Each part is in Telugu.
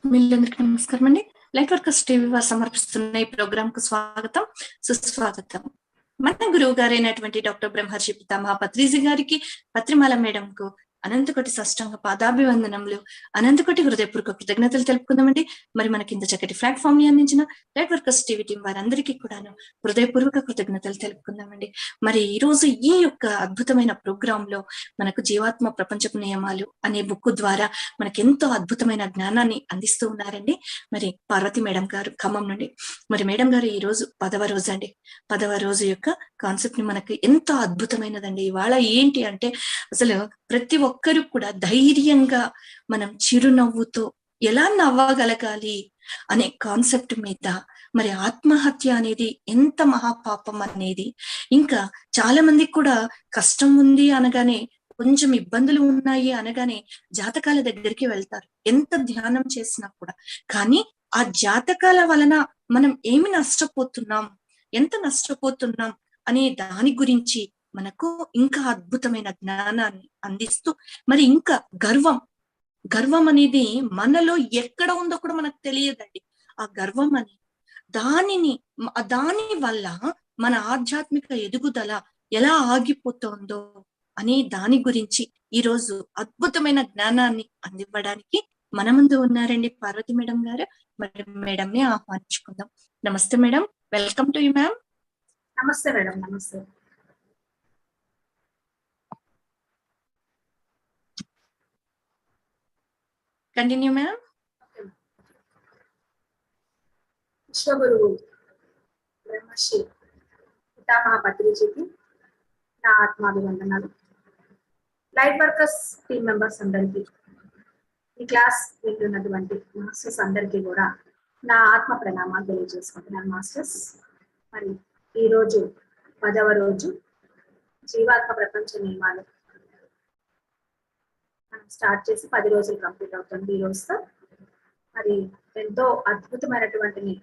మీరందరికీ నమస్కారం అండి. లైట్ వర్కర్స్ టీవీ వారు సమర్పిస్తున్న ఈ ప్రోగ్రామ్ కు స్వాగతం, సుస్వాగతం. మన గురువు గారైనటువంటి డాక్టర్ బ్రహ్మర్షి పితామహ పత్రిజీ గారికి, పత్రిమాల మేడంకు అనంతకోటి సాష్టాంగ పాదాభివందనములు, అనంతకోటి హృదయపూర్వక కృతజ్ఞతలు తెలుపుకుందామండి. మరి మనకి ఇంత చక్కటి ప్లాట్ఫామ్ ని అందించిన లైట్ వర్కర్స్ టీవీ టీం వారందరికీ కూడాను హృదయపూర్వక కృతజ్ఞతలు తెలుపుకుందామండి. మరి ఈ రోజు ఈ యొక్క అద్భుతమైన ప్రోగ్రామ్ లో మనకు జీవాత్మ ప్రపంచపు నియమాలు అనే బుక్ ద్వారా మనకి ఎంతో అద్భుతమైన జ్ఞానాన్ని అందిస్తూ ఉన్నారండి. మరి పార్వతి మేడం గారు ఖమ్మం నుండి. మరి మేడం గారు ఈ రోజు 10వ రోజు అండి. 10వ రోజు యొక్క కాన్సెప్ట్ ని మనకి ఎంతో అద్భుతమైనదండి. ఇవాళ ఏంటి అంటే అసలు ప్రతి ఒక్కరు కూడా ధైర్యంగా మనం చిరునవ్వుతో ఎలా నవ్వగలగాలి అనే కాన్సెప్ట్ మీద, మరి ఆత్మహత్య అనేది ఎంత మహాపాపం అనేది, ఇంకా చాలా మందికి కూడా కష్టం ఉంది అనగానే, కొంచెం ఇబ్బందులు ఉన్నాయి అనగానే జాతకాల దగ్గరికి వెళ్తారు, ఎంత ధ్యానం చేసినా కూడా. కానీ ఆ జాతకాల వలన మనం ఏమి నష్టపోతున్నాం, ఎంత నష్టపోతున్నాం అనే దాని గురించి మనకు ఇంకా అద్భుతమైన జ్ఞానాన్ని అందిస్తూ, మరి ఇంకా గర్వం అనేది మనలో ఎక్కడ ఉందో కూడా మనకు తెలియదండి. ఆ గర్వం అని దాని వల్ల మన ఆధ్యాత్మిక ఎదుగుదల ఎలా ఆగిపోతుందో అనే దాని గురించి ఈ రోజు అద్భుతమైన జ్ఞానాన్ని అందివ్వడానికి మన ముందు ఉన్నారండి పార్వతి మేడం గారు. మరి మేడం ని ఆహ్వానించుకుందాం. నమస్తే madam, welcome to you ma'am. నమస్తే మేడం. నమస్తే. Continue ma'am. విశ్వగురువు బ్రహ్మర్షి పితామహ పత్రిజీకి నా ఆత్మాభివందనాలు. లైట్ వర్కర్స్ టీమ్ మెంబర్స్ అందరికీ, ఈ క్లాస్ వింటున్నటువంటి మాస్టర్స్ అందరికీ కూడా నా ఆత్మ ప్రణామాలు తెలియజేసుకుంటున్నాను మాస్టర్స్. మరి ఈరోజు 10వ రోజు జీవాత్మ ప్రపంచ నియమాలు మనం స్టార్ట్ చేసి 10 రోజులు కంప్లీట్ అవుతుంది ఈ రోజుతో. మరి ఎంతో అద్భుతమైనటువంటి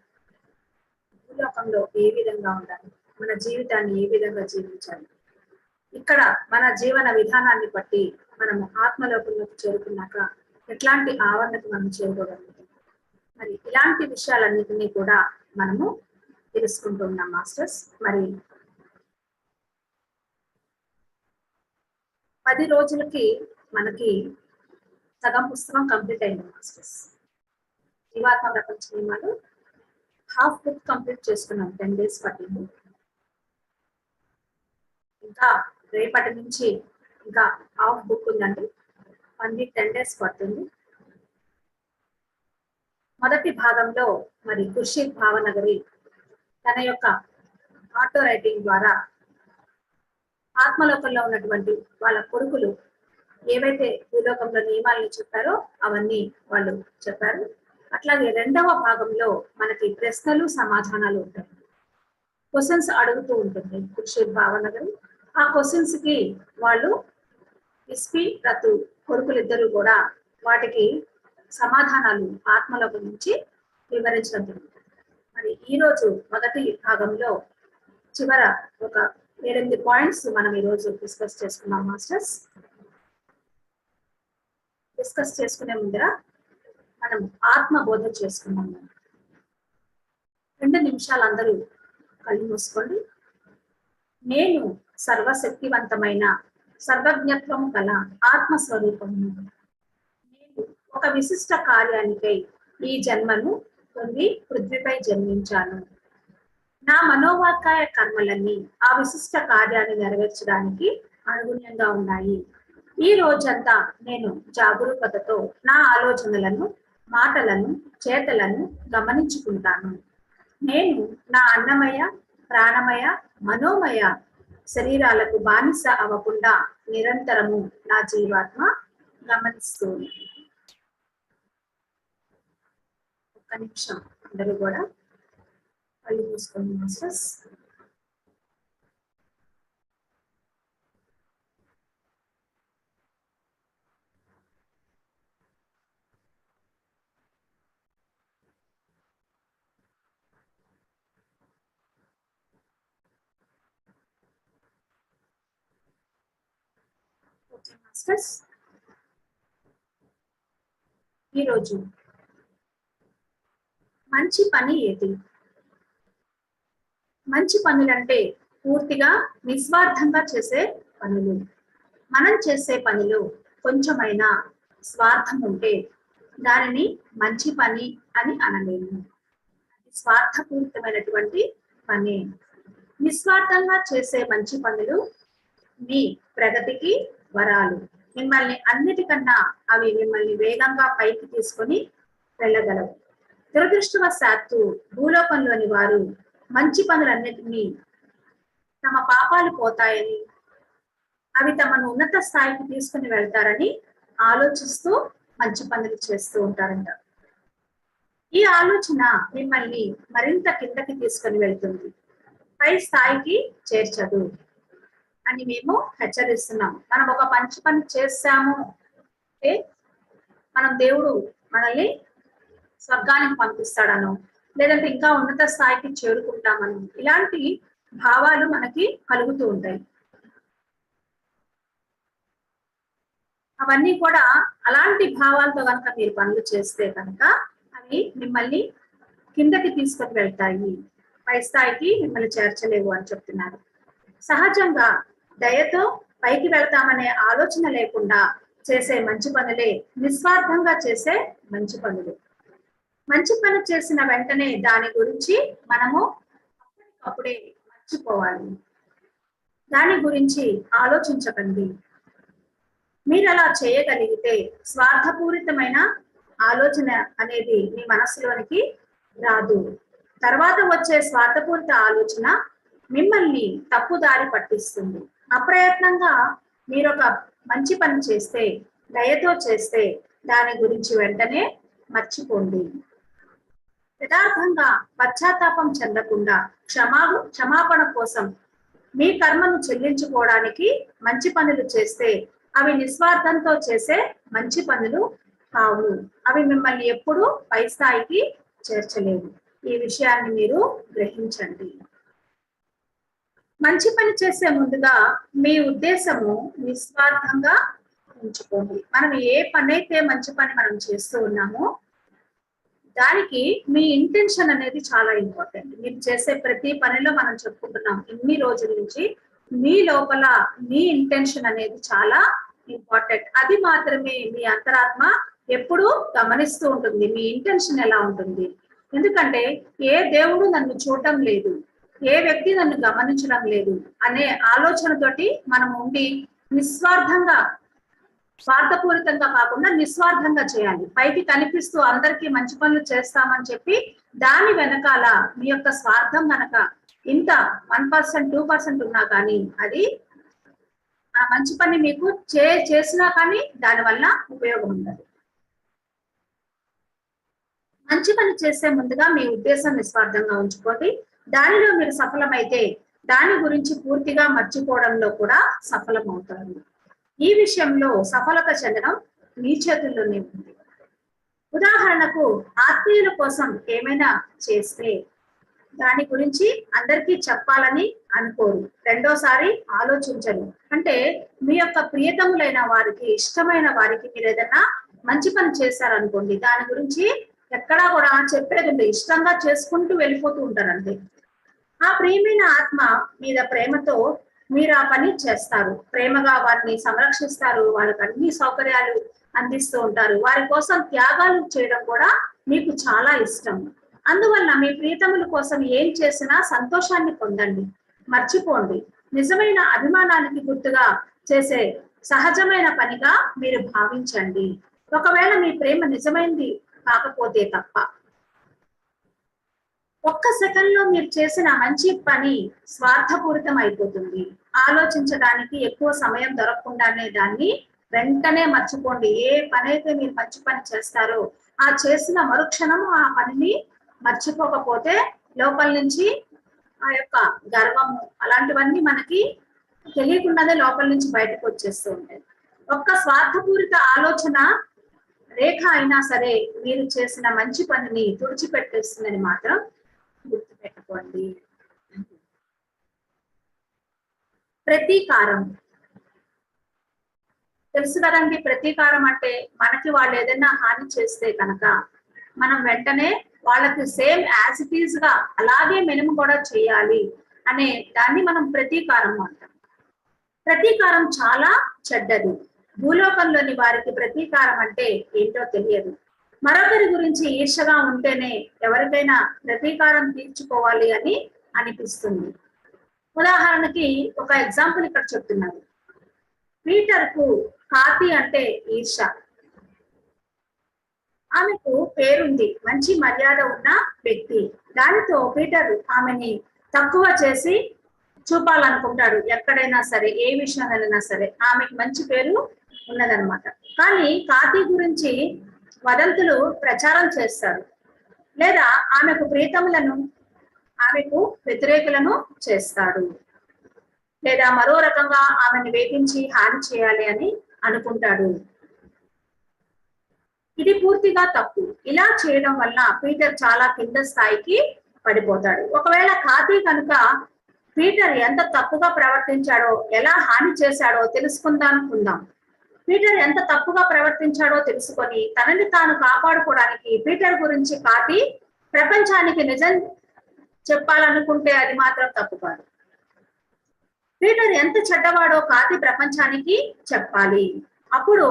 భూలోకంలో ఏ విధంగా ఉండాలి, మన జీవితాన్ని ఏ విధంగా జీవించాలి, ఇక్కడ మన జీవన విధానాన్ని బట్టి మనము ఆత్మలోకంలోకి చేరుకున్నాక ఎట్లాంటి ఆవరణకు మనం చేరుకోగలుగుతాం, మరి ఇలాంటి విషయాలన్నిటినీ కూడా మనము తెలుసుకుంటూ ఉన్నాం మాస్టర్స్. మరి 10 రోజులకి మనకి సగం పుస్తకం కంప్లీట్ అయింది మాస్టర్స్. జీవాత్మ ప్రపంచ నియమాలు హాఫ్ బుక్ కంప్లీట్ చేసుకున్నాం, 10 days పట్టింది. ఇంకా రేపటి నుంచి ఇంకా హాఫ్ బుక్ ఉందండి, 1 week 10 days పడుతుంది. మొదటి భాగంలో మరి ఖుర్షీద్ భావనగరి తన యొక్క ఆటో రైటింగ్ ద్వారా ఆత్మలోకంలో ఉన్నటువంటి వాళ్ళ కొడుకులు ఏవైతే భూలోకంలో నియమాలను చెప్పారో అవన్నీ వాళ్ళు చెప్పారు. అట్లాగే రెండవ భాగంలో మనకి ప్రశ్నలు సమాధానాలు ఉంటాయి, క్వశ్చన్స్ అడుగుతూ ఉంటుంది ఖుర్షీద్ భావనగరి. ఆ క్వశ్చన్స్ కి వాళ్ళు ఇస్పి రతు కొడుకులిద్దరూ కూడా వాటికి సమాధానాలు ఆత్మలోకం నుంచి వివరించడం జరుగుతుంది. మరి ఈరోజు మొదటి భాగంలో చివర ఒక 7-8 పాయింట్స్ మనం ఈరోజు డిస్కస్ చేసుకున్నాం మాస్టర్స్. డిస్కస్ చేసుకునే ముందర మనం ఆత్మ బోధ చేసుకున్నాము. 2 నిమిషాలు అందరూ కళ్ళు మూసుకోండి. నేను సర్వశక్తివంతమైన సర్వజ్ఞత్వం గల ఆత్మస్వరూపము. నేను ఒక విశిష్ట కార్యానికై ఈ జన్మను పొంది పృథ్వీపై జన్మించాను. నా మనోవాకాయ కర్మలన్నీ ఆ విశిష్ట కార్యాన్ని నెరవేర్చడానికి అనుగుణ్యంగా ఉన్నాయి. ఈ రోజంతా నేను జాగరూకతతో నా ఆలోచనలను, మాటలను, చేతలను గమనించుకుంటాను. నేను నా అన్నమయ, ప్రాణమయ, మనోమయ శరీరాలకు బానిస అవ్వకుండా నిరంతరము నా జీవాత్మ గమనిస్తుంది. ఒక్క నిమిషం అందరూ కూడా కళ్ళు మూసుకోండి మాస్టర్స్. ఓకే మాస్టర్స్, ఈరోజు మంచి పని ఏది? మంచి పనులంటే పూర్తిగా నిస్వార్థంగా చేసే పనులు. మనం చేసే పనిలో కొంచెమైనా స్వార్థం ఉంటే దానిని మంచి పని అని అనలేము. అది స్వార్థపూరితమైనటువంటి పని. నిస్వార్థంగా చేసే మంచి పనులు మీ ప్రగతికి వరాలు. మిమ్మల్ని అన్నిటికన్నా అవి మిమ్మల్ని వేగంగా పైకి తీసుకొని వెళ్ళగలవు. దురదృష్టవశాత్తు భూలోకంలోని వారు మంచి పనులన్నిటినీ తమ పాపాలు పోతాయని, అవి తమను ఉన్నత స్థాయికి తీసుకుని వెళ్తారని ఆలోచిస్తూ మంచి పనులు చేస్తూ ఉంటారంట. ఈ ఆలోచన మిమ్మల్ని మరింత కిందకి తీసుకుని వెళ్తుంది, పై స్థాయికి చేర్చదు అని మేము హెచ్చరిస్తున్నాం. మనం ఒక మంచి పని చేస్తాము అంటే మనం దేవుడు మనల్ని స్వర్గానికి పంపిస్తాడను, లేదంటే ఇంకా ఉన్నత స్థాయికి చేరుకుంటామను, ఇలాంటి భావాలు మనకి కలుగుతూ ఉంటాయి. అవన్నీ కూడా అలాంటి భావాలతో కనుక మీరు పనులు చేస్తే కనుక అవి మిమ్మల్ని కిందకి తీసుకొని వెళ్తాయి, పై స్థాయికి మిమ్మల్ని చేర్చలేవు అని చెప్తున్నారు. సహజంగా దయతో పైకి వెళ్తామనే ఆలోచన లేకుండా చేసే మంచి పనులే నిస్వార్థంగా చేసే మంచి పనులు. మంచి పని చేసిన వెంటనే దాని గురించి మనము అప్పటికప్పుడే మర్చిపోవాలి. దాని గురించి ఆలోచించకండి. మీరు అలా చేయగలిగితే స్వార్థపూరితమైన ఆలోచన అనేది మీ మనసులోనికి రాదు. తర్వాత వచ్చే స్వార్థపూరిత ఆలోచన మిమ్మల్ని తప్పుదారి పట్టిస్తుంది. అప్రయత్నంగా మీరు ఒక మంచి పని చేస్తే, దయతో చేస్తే దాని గురించి వెంటనే మర్చిపోండి. యథార్థంగా పశ్చాత్తాపం చెందకుండా క్షమాపణ కోసం మీ కర్మను చెల్లించుకోవడానికి మంచి పనులు చేస్తే అవి నిస్వార్థంతో చేసే మంచి పనులు కావు. అవి మిమ్మల్ని ఎప్పుడూ పై స్థాయికి చేర్చలేవు. ఈ విషయాన్ని మీరు గ్రహించండి. మంచి పని చేసే ముందుగా మీ ఉద్దేశము నిస్వార్థంగా ఉంచుకోండి. మనం ఏ పని అయితే మంచి పని మనం చేస్తూ ఉన్నామో దానికి మీ ఇంటెన్షన్ అనేది చాలా ఇంపార్టెంట్. మీరు చేసే ప్రతి పనిలో మనం చెప్పుకుంటున్నాం ఇన్ని రోజుల నుంచి, మీ లోపల మీ ఇంటెన్షన్ అనేది చాలా ఇంపార్టెంట్. అది మాత్రమే మీ అంతరాత్మ ఎప్పుడూ గమనిస్తూ ఉంటుంది, మీ ఇంటెన్షన్ ఎలా ఉంటుంది. ఎందుకంటే ఏ దేవుడు నన్ను చూడటం లేదు, ఏ వ్యక్తి నన్ను గమనించడం లేదు అనే ఆలోచనతోటి మనం ఉండి నిస్వార్థంగా, స్వార్థపూరితంగా కాకుండా నిస్వార్థంగా చేయాలి. పైకి కనిపిస్తూ అందరికీ మంచి పనులు చేస్తామని చెప్పి దాని వెనకాల మీ యొక్క స్వార్థం కనుక ఇంత 1%, 2% ఉన్నా కానీ అది ఆ మంచి పని మీకు చేసినా కానీ దానివల్ల ఉపయోగం ఉండదు. మంచి పని చేసే ముందుగా మీ ఉద్దేశం నిస్వార్థంగా ఉంచుకోండి. దానిలో మీరు సఫలమైతే దాని గురించి పూర్తిగా మర్చిపోవడంలో కూడా సఫలమవుతారు. ఈ విషయంలో సఫలత చెందడం మీ చేతుల్లోనే ఉంది. ఉదాహరణకు ఆత్మీయుల కోసం ఏమైనా చేస్తే దాని గురించి అందరికీ చెప్పాలని అనుకోరు, రెండోసారి ఆలోచించరు. అంటే మీ యొక్క ప్రియతములైన వారికి, ఇష్టమైన వారికి మీరు ఏదైనా మంచి పని చేశారనుకోండి, దాని గురించి ఎక్కడా కూడా చెప్పేది ఉండదు, ఇష్టంగా చేసుకుంటూ వెళ్ళిపోతూ ఉంటారు. అంతే. ఆ ప్రియమైన ఆత్మ మీద ప్రేమతో మీరు ఆ పని చేస్తారు, ప్రేమగా వారిని సంరక్షిస్తారు, వాళ్ళకి అన్ని సౌకర్యాలు అందిస్తూ ఉంటారు, వారి కోసం త్యాగాలు చేయడం కూడా మీకు చాలా ఇష్టం. అందువల్ల మీ ప్రియతముల కోసం ఏం చేసినా సంతోషాన్ని పొందండి, మర్చిపోండి. నిజమైన అభిమానానికి గుర్తుగా చేసే సహజమైన పనిగా మీరు భావించండి, ఒకవేళ మీ ప్రేమ నిజమైంది కాకపోతే తప్ప. ఒక్క సెకండ్ లో మీరు చేసిన మంచి పని స్వార్థపూరితం అయిపోతుంది. ఆలోచించడానికి ఎక్కువ సమయం దొరకకుండానే దాన్ని వెంటనే మర్చిపోండి. ఏ పని అయితే మీరు మంచి పని చేస్తారో ఆ చేసిన మరుక్షణం ఆ పనిని మర్చిపోకపోతే లోపల నుంచి ఆ యొక్క గర్వము అలాంటివన్నీ మనకి తెలియకుండానే లోపల నుంచి బయటకు వచ్చేస్తూ ఉంటాయి. ఒక్క స్వార్థపూరిత ఆలోచన రేఖ అయినా సరే మీరు చేసిన మంచి పనిని తుడిచిపెట్టేస్తుందని మాత్రం గుర్తుపెట్టుకోండి. ప్రతీకారం తెలుసు కదండి. ప్రతీకారం అంటే మనకి వాళ్ళు ఏదైనా హాని చేస్తే కనుక మనం వెంటనే వాళ్ళకి సేమ్ యాజ్ ఇట్ ఈజ్ గా అలాగే మనం కూడా చేయాలి అనే దాన్ని మనం ప్రతీకారం అంటాం. ప్రతీకారం చాలా చెడ్డది. భూలోకంలోని వారికి ప్రతీకారం అంటే ఏంటో తెలియదు. మరొకరి గురించి ఈర్షగా ఉంటేనే ఎవరికైనా ప్రతీకారం తీర్చుకోవాలి అని అనిపిస్తుంది. ఉదాహరణకి ఒక ఎగ్జాంపుల్ ఇక్కడ చెప్తున్నారు. పీటర్ కు కాతి అంటే ఈర్ష. ఆమెకు పేరుంది, మంచి మర్యాద ఉన్న వ్యక్తి. దానితో పీటర్ ఆమెని తక్కువ చేసి చూపాలనుకుంటాడు. ఎక్కడైనా సరే, ఏ విషయంలోనైనా సరే ఆమెకు మంచి పేరు ఉన్నదన్నమాట. కానీ కాతి గురించి వదంతులు ప్రచారం చేస్తాడు, లేదా ఆమెకు ప్రీతములను ఆమెకు వ్యతిరేకులను చేస్తాడు, లేదా మరో రకంగా ఆమెను వేధించి హాని చేయాలి అని అనుకుంటాడు. ఇది పూర్తిగా తప్పు. ఇలా చేయడం వల్ల పీటర్ చాలా కింద స్థాయికి పడిపోతాడు. ఒకవేళ కాతి కనుక పీటర్ ఎంత తప్పుగా ప్రవర్తించాడో, ఎలా హాని చేశాడో తెలుసుకుందాం. పీటర్ ఎంత తప్పుగా ప్రవర్తించాడో తెలుసుకొని తనని తాను కాపాడుకోవడానికి పీటర్ గురించి కాతి ప్రపంచానికి నిజం చెప్పాలనుకుంటే అది మాత్రం తప్పు కాదు. పీటర్ ఎంత చెడ్డవాడో కాతి ప్రపంచానికి చెప్పాలి. అప్పుడు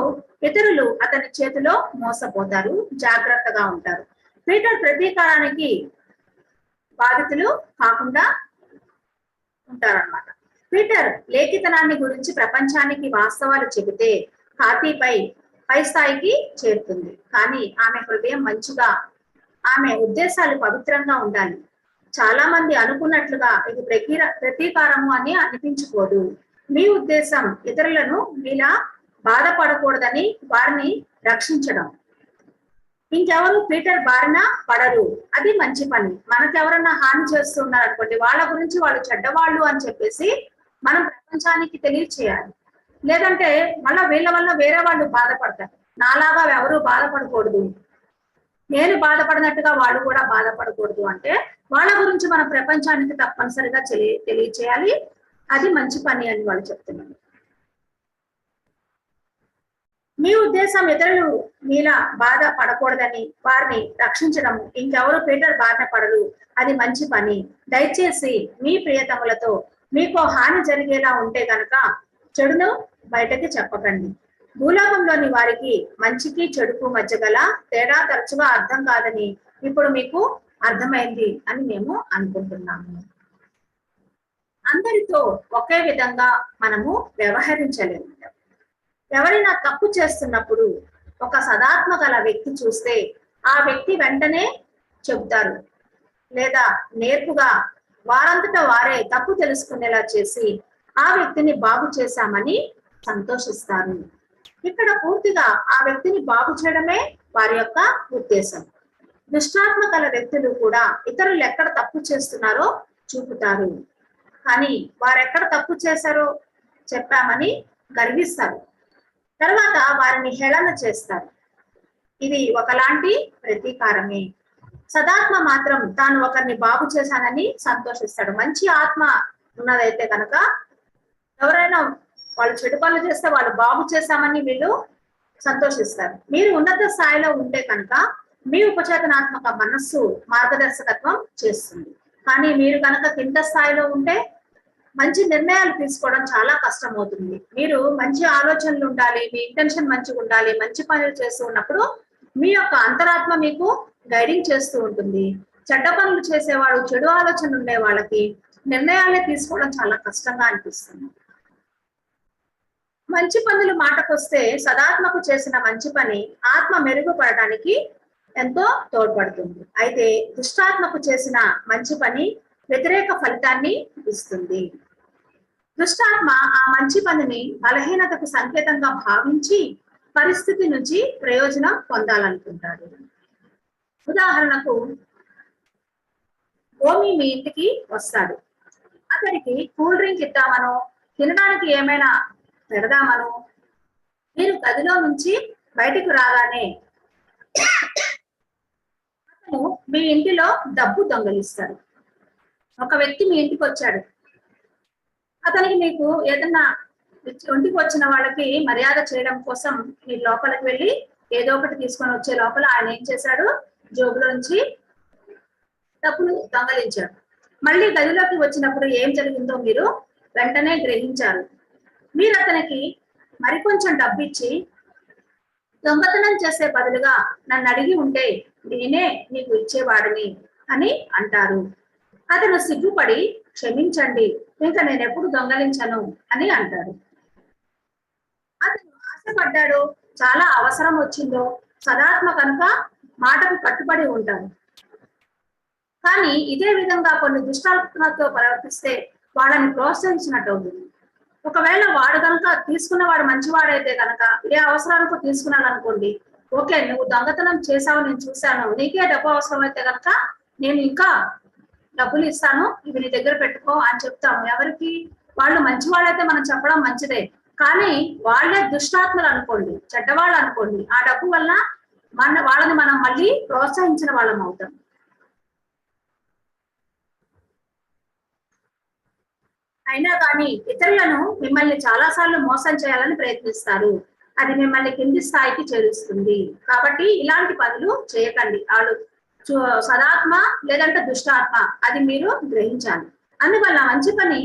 ఇతరులు అతని చేతిలో మోసపోతారు, జాగ్రత్తగా ఉంటారు. పీటర్ ప్రతీకారానికి బాధితులు కాకుండా ఉంటారన్నమాట. పీటర్ లేఖితనాన్ని గురించి ప్రపంచానికి వాస్తవాలు చెబితే కాతిపై పై స్థాయికి చేరుతుంది. కానీ ఆమె హృదయం మంచిగా, ఆమె ఉద్దేశాలు పవిత్రంగా ఉండాలి. చాలా మంది అనుకున్నట్లుగా ఇది ప్రతీకారము అని అనిపించుకోదు. మీ ఉద్దేశం ఇతరులను మీలా బాధపడకూడదని వారిని రక్షించడం. ఇంకెవరు పీటర్ బారిన పడరు, అది మంచి పని. మనకెవరన్నా హాని చేస్తున్నారు అనుకోండి, వాళ్ళ గురించి వాళ్ళు చెడ్డవాళ్ళు అని చెప్పేసి మనం ప్రపంచానికి తెలియచేయాలి. లేదంటే మళ్ళా వీళ్ళ వల్ల వేరే వాళ్ళు బాధపడతారు. నాలాగా ఎవరు బాధపడకూడదు, నేను బాధపడినట్టుగా వాళ్ళు కూడా బాధపడకూడదు అంటే వాళ్ళ గురించి మన ప్రపంచానికి తప్పనిసరిగా తెలియచేయాలి. అది మంచి పని అని వాళ్ళు చెప్తున్నారు. మీ ఉద్దేశం ఇతరులు మీలా బాధ పడకూడదని వారిని రక్షించడం. ఇంకెవరు పీటర్ బారిన పడరు, అది మంచి పని. దయచేసి మీ ప్రియతములతో మీకు హాని జరిగేలా ఉంటే గనక చెడును బయటకి చెప్పకండి. భూలోకంలోని వారికి మంచికి చెడుకు మధ్య గల తేడా తరచుగా అర్థం కాదని ఇప్పుడు మీకు అర్థమైంది అని మేము అనుకుంటున్నాము. అందరితో ఒకే విధంగా మనము వ్యవహరించలేము. ఎవరైనా తప్పు చేస్తున్నప్పుడు ఒక సదాత్మ గల వ్యక్తి చూస్తే ఆ వ్యక్తి వెంటనే చెబుతారు, లేదా నేర్పుగా వారంతటా వారే తప్పు తెలుసుకునేలా చేసి ఆ వ్యక్తిని బాగు చేశామని సంతోషిస్తారు. ఇక్కడ పూర్తిగా ఆ వ్యక్తిని బాగు చేయడమే వారి యొక్క ఉద్దేశం. దుష్టాత్మ గల వ్యక్తులు కూడా ఇతరులు ఎక్కడ తప్పు చేస్తున్నారో చూపుతారు, కానీ వారెక్కడ తప్పు చేశారో చెప్పామని గర్విస్తారు. తర్వాత వారిని హేళన చేస్తారు. ఇది ఒకలాంటి ప్రతీకారమే. సదాత్మ మాత్రం తాను ఒకరిని బాగు చేశానని సంతోషిస్తాడు. మంచి ఆత్మ ఉన్నదైతే కనుక ఎవరైనా వాళ్ళు చెడు పనులు చేస్తే వాళ్ళు బాగు చేశామని వీళ్ళు సంతోషిస్తారు. మీరు ఉన్నత స్థాయిలో ఉంటే కనుక మీ ఉపచేతనాత్మక మనస్సు మార్గదర్శకత్వం చేస్తుంది. కానీ మీరు కనుక కింద స్థాయిలో ఉంటే మంచి నిర్ణయాలు తీసుకోవడం చాలా కష్టం అవుతుంది. మీరు మంచి ఆలోచనలు ఉండాలి, మీ ఇంటెన్షన్ మంచిగా ఉండాలి. మంచి పనులు చేస్తూ ఉన్నప్పుడు మీ యొక్క అంతరాత్మ మీకు గైడింగ్ చేస్తూ ఉంటుంది. చెడ్డ పనులు చేసేవాడు, చెడు ఆలోచనలు ఉండే వాళ్ళకి నిర్ణయాలే తీసుకోవడం చాలా కష్టంగా అనిపిస్తుంది. మంచి పనులు మాటకొస్తే సదాత్మకు చేసిన మంచి పని ఆత్మ మెరుగుపడడానికి ఎంతో తోడ్పడుతుంది. అయితే దుష్టాత్మకు చేసిన మంచి పని వ్యతిరేక ఫలితాన్ని ఇస్తుంది. దుష్టాత్మ ఆ మంచి పనిని బలహీనతకు సంకేతంగా భావించి పరిస్థితి నుంచి ప్రయోజనం పొందాలనుకుంటాడు. ఉదాహరణకు, ఓమి మీ ఇంటికి వస్తాడు. అతడికి కూల్ డ్రింక్ ఇద్దామనో తినడానికి ఏమైనా పెడదామనో మీరు గదిలో నుంచి బయటికి రాగానే అతను మీ ఇంటిలో డబ్బు దొంగలిస్తాడు. ఒక వ్యక్తి మీ ఇంటికి వచ్చాడు. అతనికి మీకు ఏదన్నా ఇంటికి వచ్చిన వాళ్ళకి మర్యాద చేయడం కోసం మీరు లోపలికి వెళ్ళి ఏదో ఒకటి తీసుకొని వచ్చే లోపల ఆయన ఏం చేశాడు, జోబులోంచి డబ్బులు దొంగలించాడు. మళ్ళీ గదిలోకి వచ్చినప్పుడు ఏం జరిగిందో మీరు వెంటనే గ్రహించారు. మీరు అతనికి మరికొంచెం డబ్బు ఇచ్చి దొంగతనం చేసే బదులుగా నన్ను అడిగి ఉంటే నేనే నీకు ఇచ్చేవాడిని అని అంటారు. అతను సిగ్గుపడి క్షమించండి, ఇంకా నేను ఎప్పుడు దొంగలించను అని అంటాడు. అతను ఆశపడ్డాడు, చాలా అవసరం వచ్చిందో సదాత్మ కనుక మాటకు కట్టుబడి ఉంటాడు. కానీ ఇదే విధంగా కొన్ని దుష్టాత్మతో ప్రవర్తిస్తే వాళ్ళని ప్రోత్సహించినట్టు అవుతుంది. ఒకవేళ వాడు కనుక తీసుకున్నవాడు మంచివాడైతే కనుక ఏ అవసరానికి తీసుకున్నాడు అనుకోండి, ఓకే నువ్వు దొంగతనం చేసావు నేను చూశాను, నీకే డబ్బు అవసరం అయితే కనుక నేను ఇంకా డబ్బులు ఇస్తాను, ఇవి నీ దగ్గర పెట్టుకో అని చెప్తాము. ఎవరికి? వాళ్ళు మంచివాళ్ళైతే మనం చెప్పడం మంచిదే, కానీ వాళ్ళే దుష్టాత్మలు అనుకోండి, చెడ్డవాళ్ళు అనుకోండి, ఆ డబ్బు వల్ల వాళ్ళని మనం మళ్ళీ ప్రోత్సహించిన వాళ్ళం అవుతాం. అయినా కానీ ఇతరులను మిమ్మల్ని చాలా సార్లు మోసం చేయాలని ప్రయత్నిస్తారు. అది మిమ్మల్ని కింది స్థాయికి చేరుస్తుంది. కాబట్టి ఇలాంటి పనులు చేయకండి. వాళ్ళు సదాత్మ లేదంటే దుష్టాత్మ అది మీరు గ్రహించాలి. అందువల్ల మంచి పని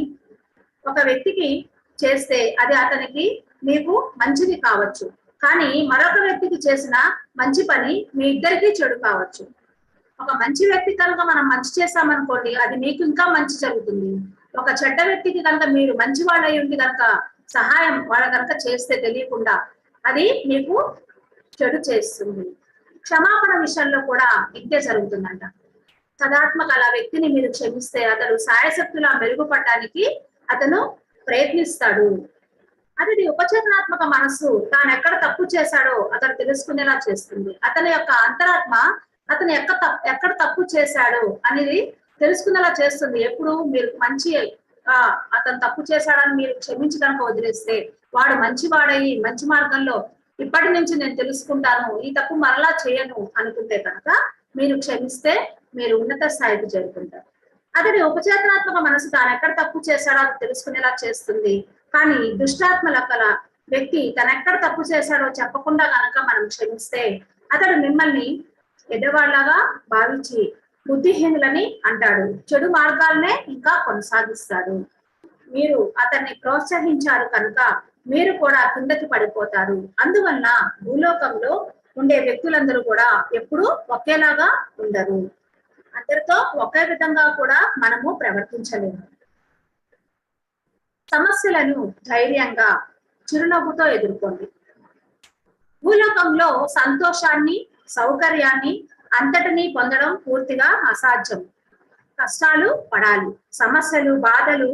ఒక వ్యక్తికి చేస్తే అది అతనికి మీకు మంచిది కావచ్చు, కానీ మరొక వ్యక్తికి చేసిన మంచి పని మీ ఇద్దరికీ చెడు కావచ్చు. ఒక మంచి వ్యక్తి కనుక మనం మంచి చేశామనుకోండి, అది మీకు ఇంకా మంచి జరుగుతుంది. ఒక చెడ్డ వ్యక్తికి కనుక మీరు మంచి వాళ్ళ ఉండి కనుక సహాయం వాళ్ళ కనుక చేస్తే తెలియకుండా అది మీకు చెడు చేస్తుంది. క్షమాపణ విషయంలో కూడా ఇంతే జరుగుతుందంట. సదాత్మక అలా వ్యక్తిని మీరు క్షమిస్తే అతడు సాయశక్తులా మెరుగుపడటానికి అతను ప్రయత్నిస్తాడు. అతడి ఉపచేతనాత్మక మనస్సు తాను ఎక్కడ తప్పు చేశాడో అతడు తెలుసుకునేలా చేస్తుంది. అతని యొక్క అంతరాత్మ అతను ఎక్కడ తప్పు చేశాడు అనేది తెలుసుకునేలా చేస్తుంది. ఎప్పుడు మీరు అతను తప్పు చేశాడని మీరు క్షమించి కనుక వదిలేస్తే వాడు మంచివాడయి మంచి మార్గంలో ఇప్పటి నుంచి నేను తెలుసుకుంటాను, ఈ తప్పు మరలా చేయను అనుకుంటే కనుక మీరు క్షమిస్తే మీరు ఉన్నత స్థాయికి చేరుకుంటారు. అతడి ఉపచేతనాత్మక మనసు తాను ఎక్కడ తప్పు చేశాడో అది తెలుసుకునేలా చేస్తుంది. కానీ దుష్టాత్మల కల వ్యక్తి తను ఎక్కడ తప్పు చేశాడో చెప్పకుండా కనుక మనం క్షమిస్తే అతడు మిమ్మల్ని ఎడవాళ్లాగా భావించి బుద్ధిహీనులని అంటాడు. చెడు మార్గాలనే ఇంకా కొనసాగిస్తాడు. మీరు అతన్ని ప్రోత్సహించారు కనుక మీరు కూడా కిందకి పడిపోతారు. అందువల్ల భూలోకంలో ఉండే వ్యక్తులందరూ కూడా ఎప్పుడూ ఒకేలాగా ఉండరు. అందరితో ఒకే విధంగా కూడా మనము ప్రవర్తించలేము. సమస్యలను ధైర్యంగా చిరునవ్వుతో ఎదుర్కోండి. భూలోకంలో సంతోషాన్ని సౌకర్యాన్ని అంతటినీ పొందడం పూర్తిగా అసాధ్యం. కష్టాలు పడాలి, సమస్యలు బాధలు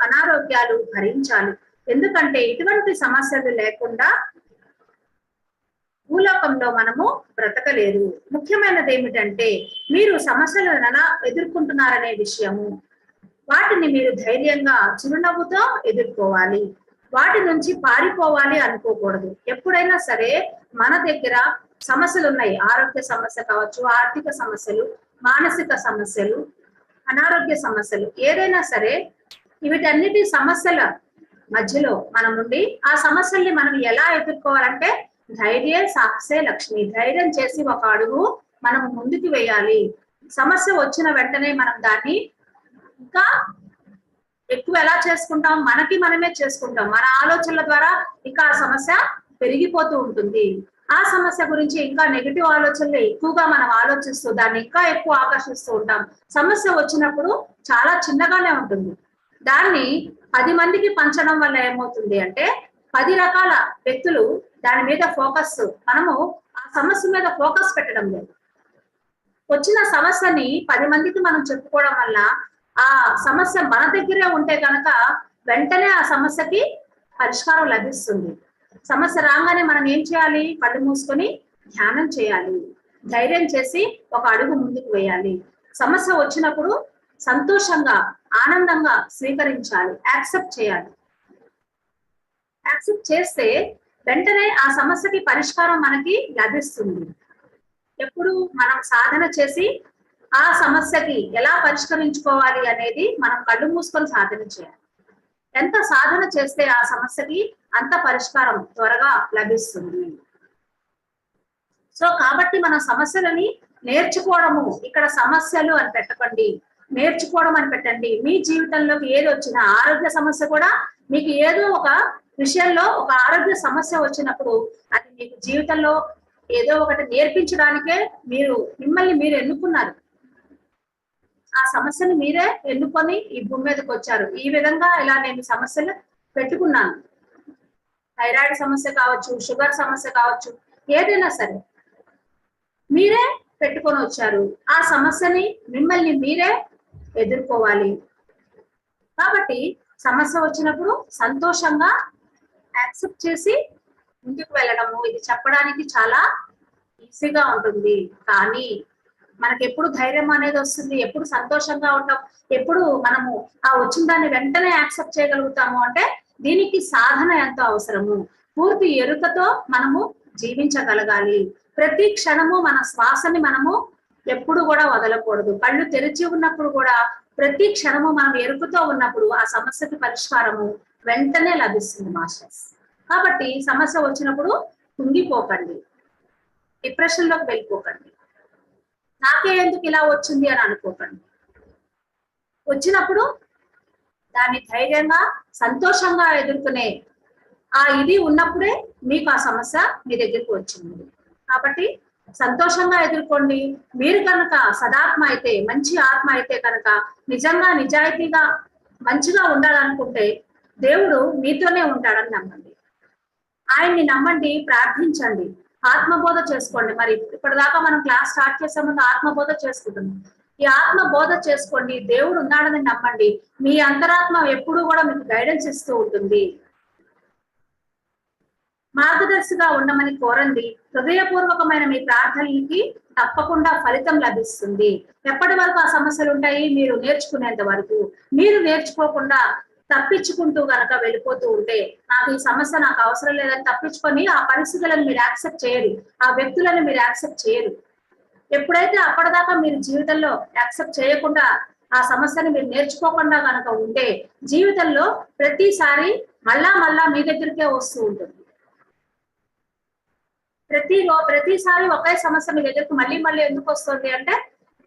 అనారోగ్యాలు భరించాలి. ఎందుకంటే ఇటువంటి సమస్యలు లేకుండా భూలోకంలో మనము బ్రతకలేదు. ముఖ్యమైనది ఏమిటంటే మీరు సమస్యలను ఎలా ఎదుర్కొంటున్నారనే విషయము. వాటిని మీరు ధైర్యంగా చిరునవ్వుతో ఎదుర్కోవాలి. వాటి నుంచి పారిపోవాలి అనుకోకూడదు. ఎప్పుడైనా సరే మన దగ్గర సమస్యలు ఉన్నాయి, ఆరోగ్య సమస్య కావచ్చు, ఆర్థిక సమస్యలు, మానసిక సమస్యలు, అనారోగ్య సమస్యలు, ఏదైనా సరే వీటన్నిటి సమస్యల మధ్యలో మనం ఉండి ఆ సమస్యల్ని మనం ఎలా ఎదుర్కోవాలంటే ధైర్య సాహసే లక్ష్మి. ధైర్యం చేసి ఒక అడుగు మనం ముందుకు వేయాలి. సమస్య వచ్చిన వెంటనే మనం దాన్ని ఇంకా ఎక్కువ ఎలా చేసుకుంటాం, మనకి మనమే చేసుకుంటాం. మన ఆలోచనల ద్వారా ఇంకా ఆ సమస్య పెరిగిపోతూ ఉంటుంది. ఆ సమస్య గురించి ఇంకా నెగిటివ్ ఆలోచనలు ఎక్కువగా మనం ఆలోచిస్తూ దాన్ని ఇంకా ఎక్కువ ఆకర్షిస్తూ ఉంటాం. సమస్య వచ్చినప్పుడు చాలా చిన్నగానే ఉంటుంది. దాన్ని 10 మందికి పంచడం వల్ల ఏమవుతుంది అంటే 10 రకాల వ్యక్తులు దాని మీద ఫోకస్, మనము ఆ సమస్య మీద ఫోకస్ పెట్టడం లేదు. వచ్చిన సమస్యని 10 మందికి మనం చెప్పుకోవడం వల్ల ఆ సమస్య మన దగ్గరే ఉంటే కనుక వెంటనే ఆ సమస్యకి పరిష్కారం లభిస్తుంది. సమస్య రాగానే మనం ఏం చేయాలి? కళ్ళు మూసుకొని ధ్యానం చేయాలి. ధైర్యం చేసి ఒక అడుగు ముందుకు వేయాలి. సమస్య వచ్చినప్పుడు సంతోషంగా ఆనందంగా స్వీకరించాలి, యాక్సెప్ట్ చేయాలి. యాక్సెప్ట్ చేస్తే వెంటనే ఆ సమస్యకి పరిష్కారం మనకి లభిస్తుంది. ఎప్పుడు మనం సాధన చేసి ఆ సమస్యకి ఎలా పరిష్కరించుకోవాలి అనేది మనం కళ్ళు మూసుకొని సాధన చేయాలి. ఎంత సాధన చేస్తే ఆ సమస్యకి అంత పరిష్కారం త్వరగా లభిస్తుంది. సో కాబట్టి మన సమస్యలని నేర్చుకోవడము, ఇక్కడ సమస్యలు అని పెట్టకండి, నేర్చుకోవడం అని పెట్టండి. మీ జీవితంలోకి ఏది వచ్చినా, ఆరోగ్య సమస్య కూడా మీకు ఏదో ఒక విషయంలో ఒక ఆరోగ్య సమస్య వచ్చినప్పుడు అది మీకు జీవితంలో ఏదో ఒకటి నేర్పించడానికే మిమ్మల్ని మీరు ఎన్నుకున్నారు. ఆ సమస్యను మీరే ఎన్నుకొని ఈ భూమి మీదకి వచ్చారు. ఈ విధంగా ఇలా నేను సమస్యలు పెట్టుకున్నాను. థైరాయిడ్ సమస్య కావచ్చు, షుగర్ సమస్య కావచ్చు, ఏదైనా సరే మీరే పెట్టుకొని వచ్చారు. ఆ సమస్యని మిమ్మల్ని మీరే ఎదుర్కోవాలి. కాబట్టి సమస్య వచ్చినప్పుడు సంతోషంగా యాక్సెప్ట్ చేసి ముందుకు వెళ్ళడము, ఇది చెప్పడానికి చాలా ఈజీగా ఉంటుంది. కానీ మనకి ఎప్పుడు ధైర్యం అనేది వస్తుంది, ఎప్పుడు సంతోషంగా ఉంటాం, ఎప్పుడు మనము ఆ వచ్చిన దాన్ని వెంటనే యాక్సెప్ట్ చేయగలుగుతాము అంటే దీనికి సాధన ఎంతో అవసరము. పూర్తి ఎరుకతో మనము జీవించగలగాలి. ప్రతి క్షణము మన శ్వాసని మనము ఎప్పుడు కూడా వదలకూడదు. కళ్ళు తెరిచి ఉన్నప్పుడు కూడా ప్రతి క్షణము మనం ఎరుకతో ఉన్నప్పుడు ఆ సమస్యకి పరిష్కారము వెంటనే లభిస్తుంది మాస్టర్స్. కాబట్టి సమస్య వచ్చినప్పుడు కుంగిపోకండి, డిప్రెషన్ లోకి వెళ్ళిపోకండి, నాకే ఎందుకు ఇలా వచ్చింది అని అనుకోకండి. వచ్చినప్పుడు దాన్ని ధైర్యంగా సంతోషంగా ఎదుర్కొనే ఇది ఉన్నప్పుడే మీకు ఆ సమస్య మీ దగ్గరికి వచ్చింది. కాబట్టి సంతోషంగా ఎదుర్కోండి. మీరు కనుక సదాత్మ అయితే, మంచి ఆత్మ అయితే కనుక, నిజంగా నిజాయితీగా మంచిగా ఉండాలనుకుంటే దేవుడు మీతోనే ఉంటాడని నమ్మండి. ఆయన్ని నమ్మండి, ప్రార్థించండి, ఆత్మబోధ చేసుకోండి. మరి ఇప్పటిదాకా మనం క్లాస్ స్టార్ట్ చేసే ముందు ఆత్మబోధ చేసుకుంటున్నాం. ఈ ఆత్మబోధ చేసుకోండి, దేవుడు ఉన్నాడని నమ్మండి. మీ అంతరాత్మ ఎప్పుడూ కూడా మీకు గైడెన్స్ ఇస్తూ ఉంటుంది. మార్గదర్శిగా ఉండమని కోరండి. హృదయపూర్వకమైన మీ ప్రార్థనలకి తప్పకుండా ఫలితం లభిస్తుంది. ఎప్పటి వరకు ఆ సమస్యలు ఉంటాయి? మీరు నేర్చుకునేంత వరకు. మీరు నేర్చుకోకుండా తప్పించుకుంటూ గనక వెళ్ళిపోతూ ఉంటే, నాకు ఈ సమస్య నాకు అవసరం లేదని తప్పించుకొని ఆ పరిస్థితులను మీరు యాక్సెప్ట్ చేయరు, ఆ వ్యక్తులను మీరు యాక్సెప్ట్ చేయరు. ఎప్పుడైతే అప్పటిదాకా మీరు జీవితంలో యాక్సెప్ట్ చేయకుండా ఆ సమస్యని మీరు నేర్చుకోకుండా కనుక ఉంటే, జీవితంలో ప్రతిసారి మళ్ళా మీ దగ్గరికే వస్తూ ఉంటుంది. ప్రతిసారి ఒకే సమస్య మీ దగ్గరకు మళ్ళీ ఎందుకు వస్తుంది అంటే,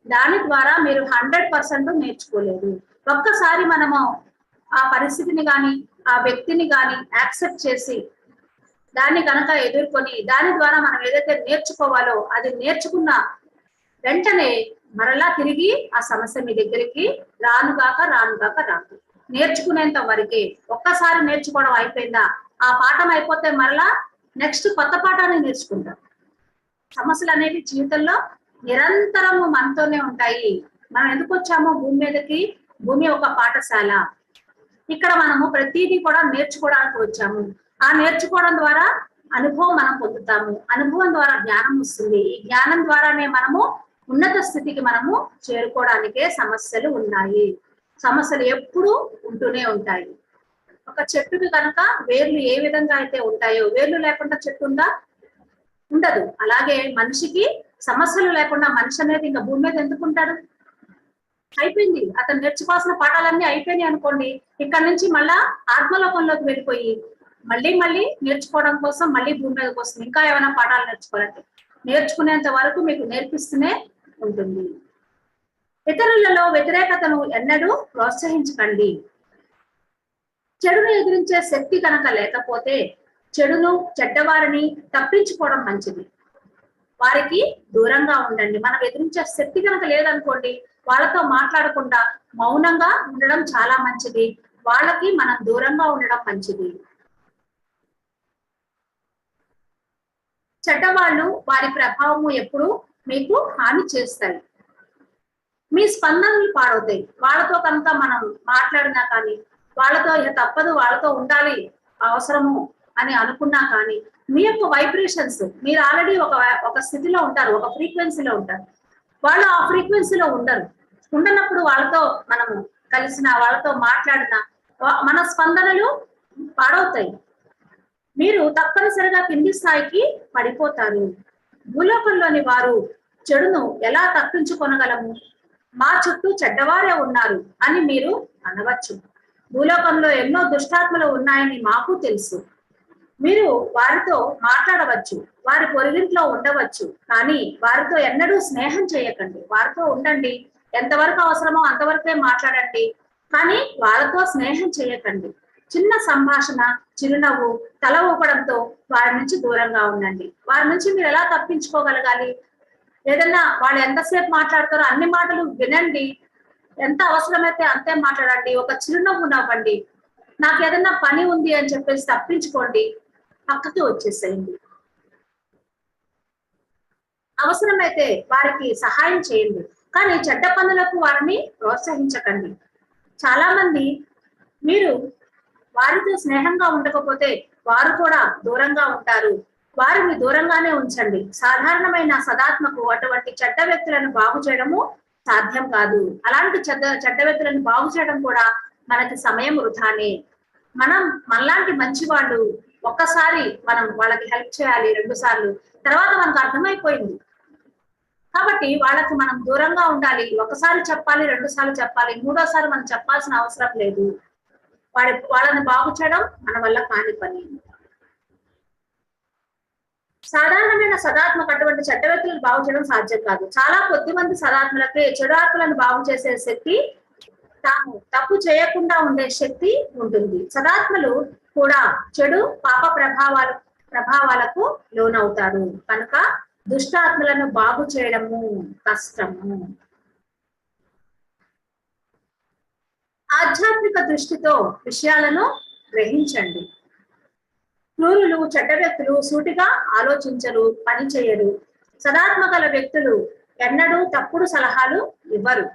దాని ద్వారా మీరు 100% నేర్చుకోలేదు. ఒక్కసారి మనము ఆ పరిస్థితిని కానీ ఆ వ్యక్తిని కానీ యాక్సెప్ట్ చేసి దాన్ని కనుక ఎదుర్కొని దాని ద్వారా మనం ఏదైతే నేర్చుకోవాలో అది నేర్చుకున్న వెంటనే మరలా తిరిగి ఆ సమస్య మీ దగ్గరికి రానుగాక రాదు. నేర్చుకునేంత వరకే. ఒక్కసారి నేర్చుకోవడం అయిపోయిందా, ఆ పాఠం అయిపోతే మరలా నెక్స్ట్ కొత్త పాఠాన్ని నేర్చుకుంటాం. సమస్యలు అనేవి జీవితంలో నిరంతరము మనతోనే ఉంటాయి. మనం ఎందుకు వచ్చామో భూమి మీదకి? భూమి ఒక పాఠశాల. ఇక్కడ మనము ప్రతిదీ కూడా నేర్చుకోవడానికి వచ్చాము. ఆ నేర్చుకోవడం ద్వారా అనుభవం మనం పొందుతాము. అనుభవం ద్వారా జ్ఞానం వస్తుంది. ఈ జ్ఞానం ద్వారానే మనము ఉన్నత స్థితికి మనము చేరుకోవడానికే సమస్యలు ఉన్నాయి. సమస్యలు ఎప్పుడూ ఉంటూనే ఉంటాయి. ఒక చెట్టుకి కనుక వేర్లు ఏ విధంగా అయితే ఉంటాయో, వేర్లు లేకుండా చెట్టు ఉందా? ఉండదు. అలాగే మనిషికి సమస్యలు లేకుండా మనిషి అనేది ఇంకా భూమి మీద ఎందుకు ఉంటాడు? అయిపోయింది. అతను నేర్చుకోవాల్సిన పాఠాలన్నీ అయిపోయినాయి అనుకోండి. ఇక్కడ నుంచి మళ్ళా ఆత్మలోకంలోకి వెళ్ళిపోయి మళ్ళీ నేర్చుకోవడం కోసం మళ్ళీ భూమి మీదకి వస్తుంది. ఇంకా ఏమైనా పాఠాలు నేర్చుకోవాలంటే నేర్చుకునేంత వరకు మీకు నేర్పిస్తూనే ఉంటుంది. ఇతరులలో వ్యతిరేకతను ఎన్నడూ ప్రోత్సహించకండి. చెడును ఎదిరించే శక్తి కనుక లేకపోతే చెడ్డవారిని తప్పించుకోవడం మంచిది. వారికి దూరంగా ఉండండి. మనం ఎదిరించే శక్తి కనుక లేదనుకోండి, వాళ్ళతో మాట్లాడకుండా మౌనంగా ఉండడం చాలా మంచిది. వాళ్ళకి మనం దూరంగా ఉండడం మంచిది. చెడ్డవాళ్ళు వారి ప్రభావము ఎప్పుడు మీకు హాని చేస్తాయి. మీ స్పందనలు పాడవుతాయి. వాళ్ళతో కనుక మనం మాట్లాడినా కానీ, వాళ్ళతో తప్పదు, వాళ్ళతో ఉండాలి, అవసరము అని అనుకున్నా కానీ, మీ యొక్క వైబ్రేషన్స్, మీరు ఆల్రెడీ ఒక స్థితిలో ఉంటారు, ఒక ఫ్రీక్వెన్సీలో ఉంటారు. వాళ్ళు ఆ ఫ్రీక్వెన్సీలో ఉండనప్పుడు వాళ్ళతో మనము కలిసిన, వాళ్ళతో మాట్లాడిన మన స్పందనలు పాడవుతాయి. మీరు తప్పనిసరిగా కింది స్థాయికి పడిపోతారు. భూలోకంలోని వారు చెడును ఎలా తప్పించుకొనగలము? మా చుట్టూ చెడ్డవారే ఉన్నారు అని మీరు అనవచ్చు. భూలోకంలో ఎన్నో దుష్టాత్మలు ఉన్నాయని మాకు తెలుసు. మీరు వారితో మాట్లాడవచ్చు, వారి పొరుగింట్లో ఉండవచ్చు, కానీ వారితో ఎన్నడూ స్నేహం చేయకండి. వారితో ఉండండి, ఎంతవరకు అవసరమో అంతవరకే మాట్లాడండి, కానీ వాళ్ళతో స్నేహం చేయకండి. చిన్న సంభాషణ, చిరునవ్వు, తల ఊపడంతో వారి నుంచి దూరంగా ఉండండి. వారి నుంచి మీరు ఎలా తప్పించుకోగలగాలి? ఏదన్నా వాళ్ళు ఎంతసేపు మాట్లాడతారో అన్ని మాటలు వినండి, ఎంత అవసరమైతే అంతే మాట్లాడండి. ఒక చిరునవ్వు నవ్వండి. నాకు ఏదన్నా పని ఉంది అని చెప్పేసి తప్పించుకోండి, పక్కకి వచ్చేసేయండి. అవసరమైతే వారికి సహాయం చేయండి, కానీ చెడ్డ పనులకు వారిని ప్రోత్సహించకండి. చాలా మంది మీరు వారితో స్నేహంగా ఉండకపోతే వారు కూడా దూరంగా ఉంటారు. వారిని దూరంగానే ఉంచండి. సాధారణమైన సదాత్మకు అటువంటి చెడ్డ వ్యక్తులను బాగు చేయడము సాధ్యం కాదు. అలాంటి చెడ్డ వ్యక్తులను బాగు చేయడం కూడా మనకి సమయం వృధానే. మనం మనలాంటి మంచి వాళ్ళు ఒక్కసారి మనం వాళ్ళకి హెల్ప్ చేయాలి, 2 సార్లు, తర్వాత మనకు అర్థమైపోయింది కాబట్టి వాళ్ళకి మనం దూరంగా ఉండాలి. ఒకసారి చెప్పాలి, 2 సార్లు చెప్పాలి, 3వసారి మనం చెప్పాల్సిన అవసరం లేదు. వాళ్ళని బాగు చేయడం మన వల్ల కాని పని. సాధారణమైన సదాత్మకు అటువంటి చెడ్డ వ్యక్తులను బాగు చేయడం సాధ్యం కాదు. చాలా కొద్ది మంది సదాత్మలకే చెడు ఆత్మలను బాగు చేసే శక్తి, తాము తప్పు చేయకుండా ఉండే శక్తి ఉంటుంది. సదాత్మలు కూడా చెడు పాప ప్రభావాలకు లోనవుతారు. కనుక దుష్టాత్మలను బాగు చేయడము కష్టము. ఆధ్యాత్మిక దృష్టితో విషయాలను గ్రహించండి. క్రూరులు, చెడ్డ వ్యక్తులు సూటిగా ఆలోచించరు, పని చేయరు. సదాత్మగల వ్యక్తులు ఎన్నడూ తప్పుడు సలహాలు ఇవ్వరు.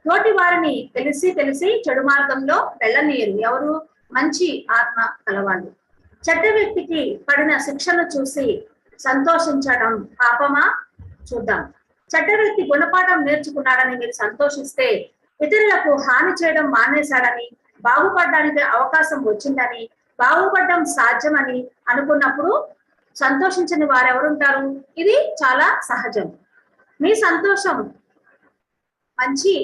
తోటి వారిని తెలిసి చెడు మార్గంలో వెళ్ళనీయరు. ఎవరు? మంచి ఆత్మ కలవాళ్ళు. చెడ్డ వ్యక్తికి పడిన శిక్షను చూసి సంతోషించడం పాపమా? చూద్దాం. చెడ్డ వ్యక్తి గుణపాఠం నేర్చుకున్నాడని మీరు సంతోషిస్తే, ఇతరులకు హాని చేయడం మానేశాడని, బాగుపడడానికి అవకాశం వచ్చిందని, బాగుపడడం సాధ్యమని అనుకున్నప్పుడు సంతోషించని వారెవరుంటారు? ఇది చాలా సహజం. మీ సంతోషం మంచి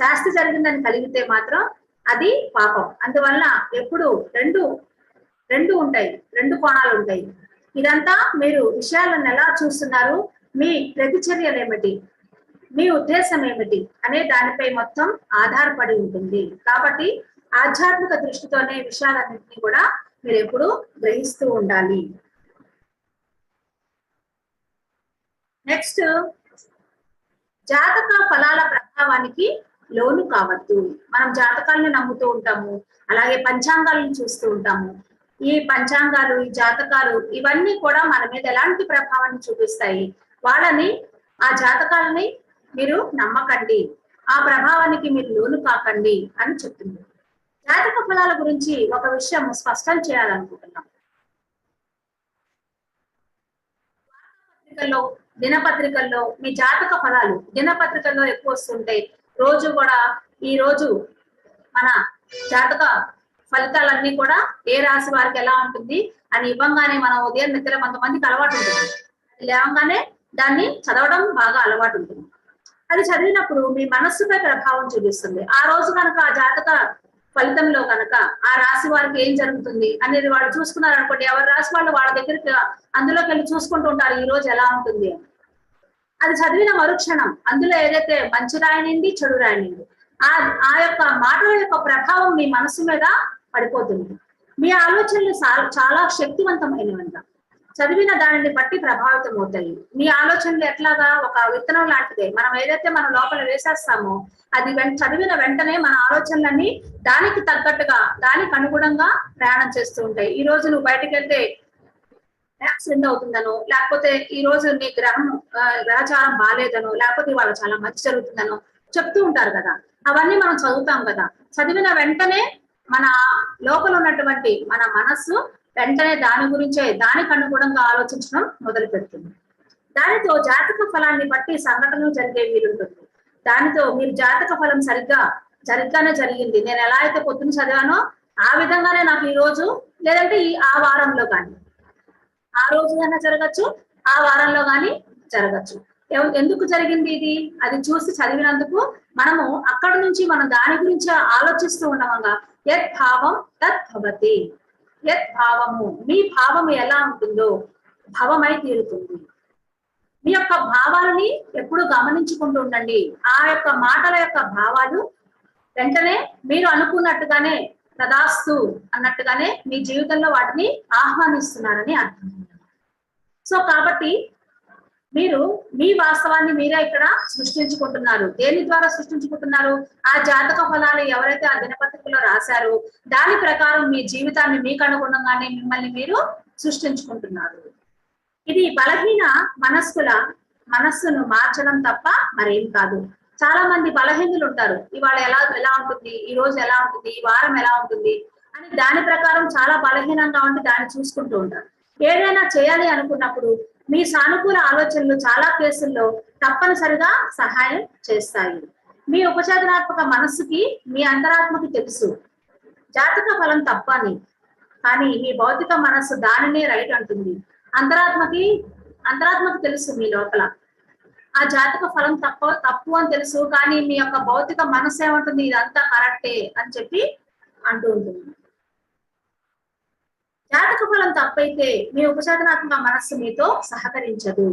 శాస్తి జరిగిందని కలిగితే మాత్రం అది పాపం. అందువల్ల ఎప్పుడు రెండు ఉంటాయి, 2 కోణాలు ఉంటాయి. ఇదంతా మీరు విషయాలను ఎలా చూస్తున్నారు, మీ ప్రతిచర్యలు ఏమిటి, మీ ఉద్దేశం ఏమిటి అనే దానిపై మొత్తం ఆధారపడి ఉంటుంది. కాబట్టి ఆధ్యాత్మిక దృష్టితోనే విషయాలన్నింటినీ కూడా మీరు ఎప్పుడు గ్రహిస్తూ ఉండాలి. నెక్స్ట్, జాతక ఫలాల ప్రభావానికి లోను కావద్దు. మనం జాతకాలను నమ్ముతూ ఉంటాము, అలాగే పంచాంగాలను చూస్తూ ఉంటాము. ఈ పంచాంగాలు, ఈ జాతకాలు ఇవన్నీ కూడా మన మీద ఎలాంటి ప్రభావాన్ని చూపిస్తాయి? ఆ జాతకాలని మీరు నమ్మకండి, ఆ ప్రభావానికి మీరు లోను కాకండి అని చెప్తుంది. జాతక ఫలాల గురించి ఒక విషయం స్పష్టం చేయాలనుకుంటున్నాం. దినపత్రికల్లో మీ జాతక ఫలాలు దినపత్రికల్లో ఎక్కువ వస్తుంటాయి. రోజు కూడా ఈ రోజు మన జాతక ఫలితాలన్నీ కూడా ఏ రాశి వారికి ఎలా ఉంటుంది అని ఇవ్వంగానే మనం ఉదయం నిద్ర కొంతమందికి అలవాటు ఉంటుంది, లేవగానే దాన్ని చదవడం బాగా అలవాటు ఉంటుంది. అది చదివినప్పుడు మీ మనస్సుపై ప్రభావం చూపిస్తుంది. ఆ రోజు కనుక ఆ జాతక ఫలితంలో కనుక ఆ రాశి వారికి ఏం జరుగుతుంది అనేది వాళ్ళు చూసుకున్నారు అనుకోండి, ఎవరి రాశి వాళ్ళు వాళ్ళ దగ్గరికి అందులోకి వెళ్ళి చూసుకుంటూ ఉంటారు ఈ రోజు ఎలా ఉంటుంది. అది చదివిన మరుక్షణం అందులో ఏదైతే మంచి రాయనింది, చెడు రాయనింది, ఆ యొక్క మాటల యొక్క ప్రభావం మీ మనసు మీద పడిపోతుంది. మీ ఆలోచనలు చాలా శక్తివంతమైనవంట. చదివిన దానిని బట్టి ప్రభావితం అవుతాయి. మీ ఆలోచనలు ఎట్లాగా ఒక విత్తనం లాంటిదే. మనం ఏదైతే మన లోపల వేసేస్తామో అది చదివిన వెంటనే మన ఆలోచనలన్నీ దానికి తగ్గట్టుగా, దానికి అనుగుణంగా ప్రయాణం చేస్తూ ఉంటాయి. ఈ రోజు నువ్వు బయటకు వెళ్తే యాక్సిడెంట్ అవుతుందనో, లేకపోతే ఈ రోజు నీ గ్రహచారం బాగాలేదనో, లేకపోతే ఇవాళ చాలా మంచి జరుగుతుందనో చెప్తూ ఉంటారు కదా. అవన్నీ మనం చదువుతాం కదా. చదివిన వెంటనే మన లోపల ఉన్నటువంటి మన మనస్సు వెంటనే దాని గురించే, దానికి అనుగుణంగా ఆలోచించడం మొదలు పెడుతుంది. దానితో జాతక ఫలాన్ని బట్టి సంఘటనలు జరిగే వీలుంటుంది. దానితో మీరు జాతక ఫలం సరిగ్గానే జరిగింది, నేను ఎలా అయితే పొద్దున్న చదివానో ఆ విధంగానే నాకు ఈ రోజు, లేదంటే ఆ వారంలో కానీ, ఆ రోజు కన్నా జరగచ్చు, ఆ వారంలో కానీ జరగచ్చు. ఎందుకు జరిగింది ఇది? అది చూసి చదివినందుకు మనము అక్కడి నుంచి మనం దాని గురించి ఆలోచిస్తూ ఉండమంగా యత్ భావం తత్ భవతి. యత్ భావము, మీ భావము ఎలా ఉంటుందో భవమై తీరుతుంది. మీ యొక్క భావాలని ఎప్పుడు గమనించుకుంటూ ఉండండి. ఆ యొక్క మాటల యొక్క భావాలు వెంటనే మీరు అనుకున్నట్టుగానే తదాస్తు అన్నట్టుగానే మీ జీవితంలో వాటిని ఆహ్వానిస్తున్నారని అర్థం. సో కాబట్టి మీరు మీ వాస్తవాన్ని మీరే ఇక్కడ సృష్టించుకుంటున్నారు. దేని ద్వారా సృష్టించుకుంటున్నారు? ఆ జాతక ఫలాలు ఎవరైతే ఆ దినపత్రికలో రాశారో దాని ప్రకారం మీ జీవితాన్ని మీకు అనుగుణంగానే మిమ్మల్ని మీరు సృష్టించుకుంటున్నారు. ఇది బలహీన మనస్సును మార్చడం తప్ప మరేం కాదు. చాలా మంది బలహీనులు ఉంటారు. ఇవాళ ఎలా ఉంటుంది, ఈ రోజు ఎలా ఉంటుంది, ఈ వారం ఎలా ఉంటుంది అని దాని ప్రకారం చాలా బలహీనంగా ఉండి దాన్ని చూసుకుంటూ ఉంటారు. ఏదైనా చేయాలి అనుకున్నప్పుడు మీ సానుకూల ఆలోచనలు చాలా కేసుల్లో తప్పనిసరిగా సహాయం చేస్తాయి. మీ ఉపచేతనాత్మక మనస్సుకి మీ అంతరాత్మకి తెలుసు జాతక ఫలం తప్పని, కానీ మీ భౌతిక మనస్సు దానినే రైట్ అంటుంది. అంతరాత్మకి తెలుసు మీ లోపల ఆ జాతక ఫలం తప్పు అని తెలుసు, కానీ మీ యొక్క భౌతిక మనస్సు ఏమంటుంది, ఇదంతా కరెక్టే అని చెప్పి అంటూ ఉంటుంది. జాతక ఫలం తప్పైతే మీ ఉపచేతనాత్మక మనస్సు మీతో సహకరించదు.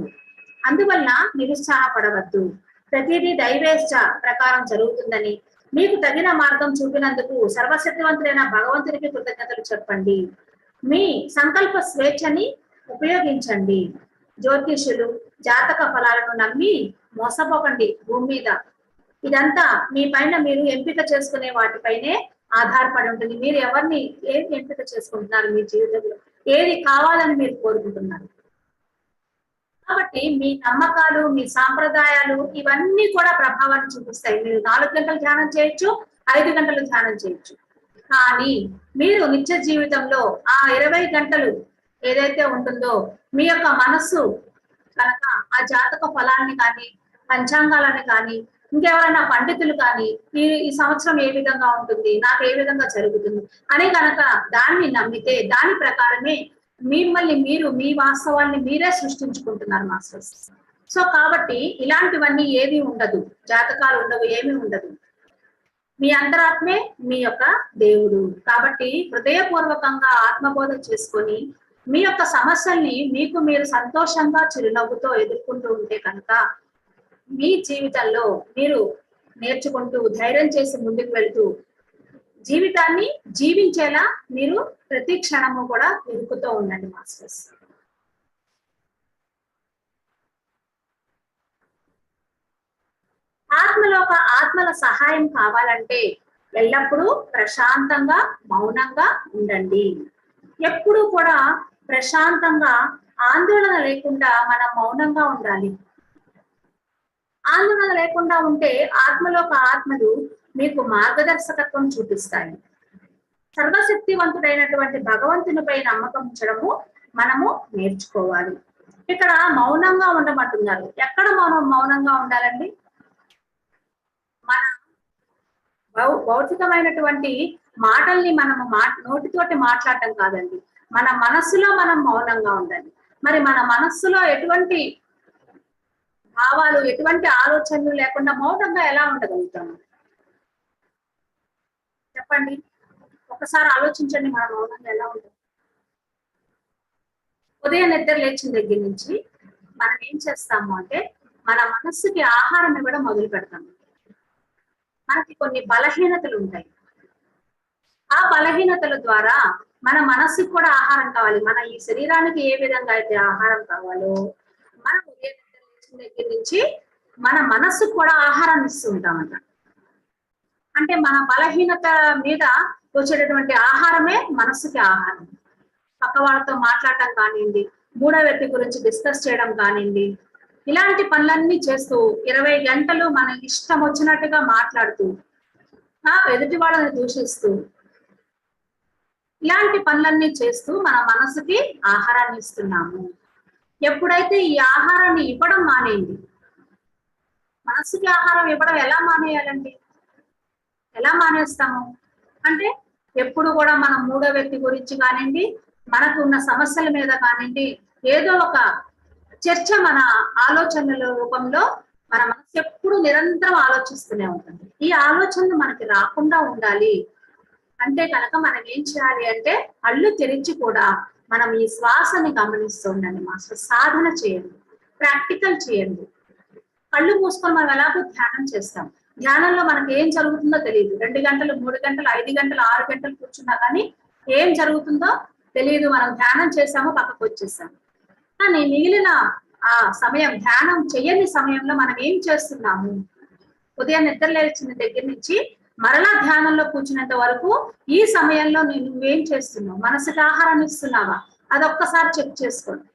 అందువల్ల నిరుత్సాహపడవద్దు. ప్రతిదీ దైవేచ్ఛ ప్రకారం జరుగుతుందని మీకు తగిన మార్గం చూపినందుకు సర్వశక్తివంతుడైన భగవంతునికి కృతజ్ఞతలు చెప్పండి. మీ సంకల్ప స్వేచ్ఛని ఉపయోగించండి. జ్యోతిష్యులు జాతక ఫలాలను నమ్మి మోసపోకండి. భూమి మీద ఇదంతా మీ పైన మీరు ఎంపిక చేసుకునే వాటిపైనే ఆధారపడి ఉంటుంది. మీరు ఎవరిని ఏది ఎంపిక చేసుకుంటున్నారు, మీ జీవితంలో ఏది కావాలని మీరు కోరుకుంటున్నారు. కాబట్టి మీ నమ్మకాలు, మీ సాంప్రదాయాలు ఇవన్నీ కూడా ప్రభావాన్ని చూపిస్తాయి. మీరు 4 గంటలు ధ్యానం చేయొచ్చు, 5 గంటలు ధ్యానం చేయొచ్చు, కానీ మీరు నిత్య జీవితంలో ఆ 20 గంటలు ఏదైతే ఉంటుందో మీ యొక్క మనస్సు కనుక ఆ జాతక ఫలాన్ని కానీ, పంచాంగాలని కానీ, ఇంకెవరైనా పండితులు కానీ ఈ సంవత్సరం ఏ విధంగా ఉంటుంది, నాకు ఏ విధంగా జరుగుతుంది అని కనుక దాన్ని నమ్మితే దాని ప్రకారమే మిమ్మల్ని మీరు మీ వాస్తవాన్ని మీరే సృష్టించుకుంటున్నారు మాస్టర్స్. సో కాబట్టి ఇలాంటివన్నీ ఏమీ ఉండదు, జాతకాలు ఉండవు, ఏమీ ఉండదు. మీ అంతరాత్మే మీ యొక్క దేవుడు. కాబట్టి హృదయపూర్వకంగా ఆత్మబోధ చేసుకొని మీ యొక్క సమస్యల్ని మీకు మీరు సంతోషంగా చిరునవ్వుతో ఎదుర్కొంటూ ఉంటే కనుక మీ జీవితంలో మీరు నేర్చుకుంటూ ధైర్యం చేసి ముందుకు వెళ్తూ జీవితాన్ని జీవించేలా మీరు ప్రతి క్షణము కూడా ఎదుర్కొతూ ఉండండి మాస్టర్స్. ఆత్మల సహాయం కావాలంటే ఎల్లప్పుడూ ప్రశాంతంగా మౌనంగా ఉండండి. ఎప్పుడూ కూడా ప్రశాంతంగా ఆందోళన లేకుండా మనం మౌనంగా ఉండాలి. ఆందోళన లేకుండా ఉంటే ఆత్మలు మీకు మార్గదర్శకత్వం చూపిస్తాయి. సర్వశక్తివంతుడైనటువంటి భగవంతునిపై నమ్మకం ఉంచడము మనము నేర్చుకోవాలి. ఇక్కడ మౌనంగా ఉండమంటున్నారు. ఎక్కడ మనం మౌనంగా ఉండాలండి? మన భౌతికమైనటువంటి మాటల్ని మనము నోటితోటి మాట్లాడటం కాదండి, మన మనస్సులో మనం మౌనంగా ఉండాలి. మరి మన మనస్సులో ఎటువంటి భావాలు, ఎటువంటి ఆలోచనలు లేకుండా మౌనంగా ఎలా ఉండగలుగుతాము చెప్పండి? ఒకసారి ఆలోచించండి, మన మౌనంగా ఎలా ఉంటుంది. ఉదయం నిద్ర లేచిన దగ్గర నుంచి మనం ఏం చేస్తాము అంటే మన మనస్సుకి ఆహారం ఇవ్వడం మొదలు పెడతాము. మనకి కొన్ని బలహీనతలు ఉంటాయి. ఆ బలహీనతల ద్వారా మన మనస్సుకు కూడా ఆహారం కావాలి. మన ఈ శరీరానికి ఏ విధంగా అయితే ఆహారం కావాలో మనం ఉదయం నిద్ర లేచిన దగ్గర నుంచి మన మనస్సుకు కూడా ఆహారాన్ని ఇస్తూ ఉంటామంట. అంటే మన బలహీనత మీద వచ్చేటటువంటి ఆహారమే మనస్సుకి ఆహారం. పక్క వాళ్ళతో మాట్లాడటం కానివ్వండి, మూడో వ్యక్తి గురించి డిస్కస్ చేయడం కానివ్వండి, ఇలాంటి పనులన్నీ చేస్తూ 20 గంటలు మన ఇష్టం వచ్చినట్టుగా మాట్లాడుతూ ఎదుటి వాళ్ళని దూషిస్తూ ఇలాంటి పనులన్నీ చేస్తూ మన మనసుకి ఆహారాన్ని ఇస్తున్నాము. ఎప్పుడైతే ఈ ఆహారాన్ని ఇవ్వడం మానేయండి, మనసుకి ఆహారం ఇవ్వడం ఎలా మానేయాలండి? ఎలా మానేస్తాము అంటే ఎప్పుడు కూడా మనం మూడో వ్యక్తి గురించి కానివ్వండి, మనకు ఉన్న సమస్యల మీద కానివ్వండి, ఏదో ఒక చర్చ మన ఆలోచనల రూపంలో మన మనసు ఎప్పుడు నిరంతరం ఆలోచిస్తూనే ఉంటుంది. ఈ ఆలోచనలు మనకి రాకుండా ఉండాలి అంటే కనుక మనం ఏం చేయాలి అంటే కళ్ళు తెరిచి కూడా మనం ఈ శ్వాసని గమనిస్తూ ఉండండి మాస్టర్. సాధన చేయండి, ప్రాక్టికల్ చేయండి. కళ్ళు మూసుకొని మనం ఎలాగో ధ్యానం చేస్తాం. ధ్యానంలో మనకి ఏం జరుగుతుందో తెలియదు. 2 గంటలు, 3 గంటలు, 5 గంటలు, 6 గంటలు కూర్చున్నా కానీ ఏం జరుగుతుందో తెలియదు. మనం ధ్యానం చేసాము, పక్కకు వచ్చేసాము. కానీ మిగిలిన ఆ సమయం, ధ్యానం చేయని సమయంలో మనం ఏం చేస్తున్నాము? ఉదయం నిద్ర లేచిన దగ్గర నుంచి మరలా ధ్యానంలో కూర్చునేంత వరకు ఈ సమయంలో నువ్వేం చేస్తున్నావు? మనసుకి ఆహారాన్ని ఇస్తున్నావా? అదొక్కసారి చెక్ చేసుకోండి.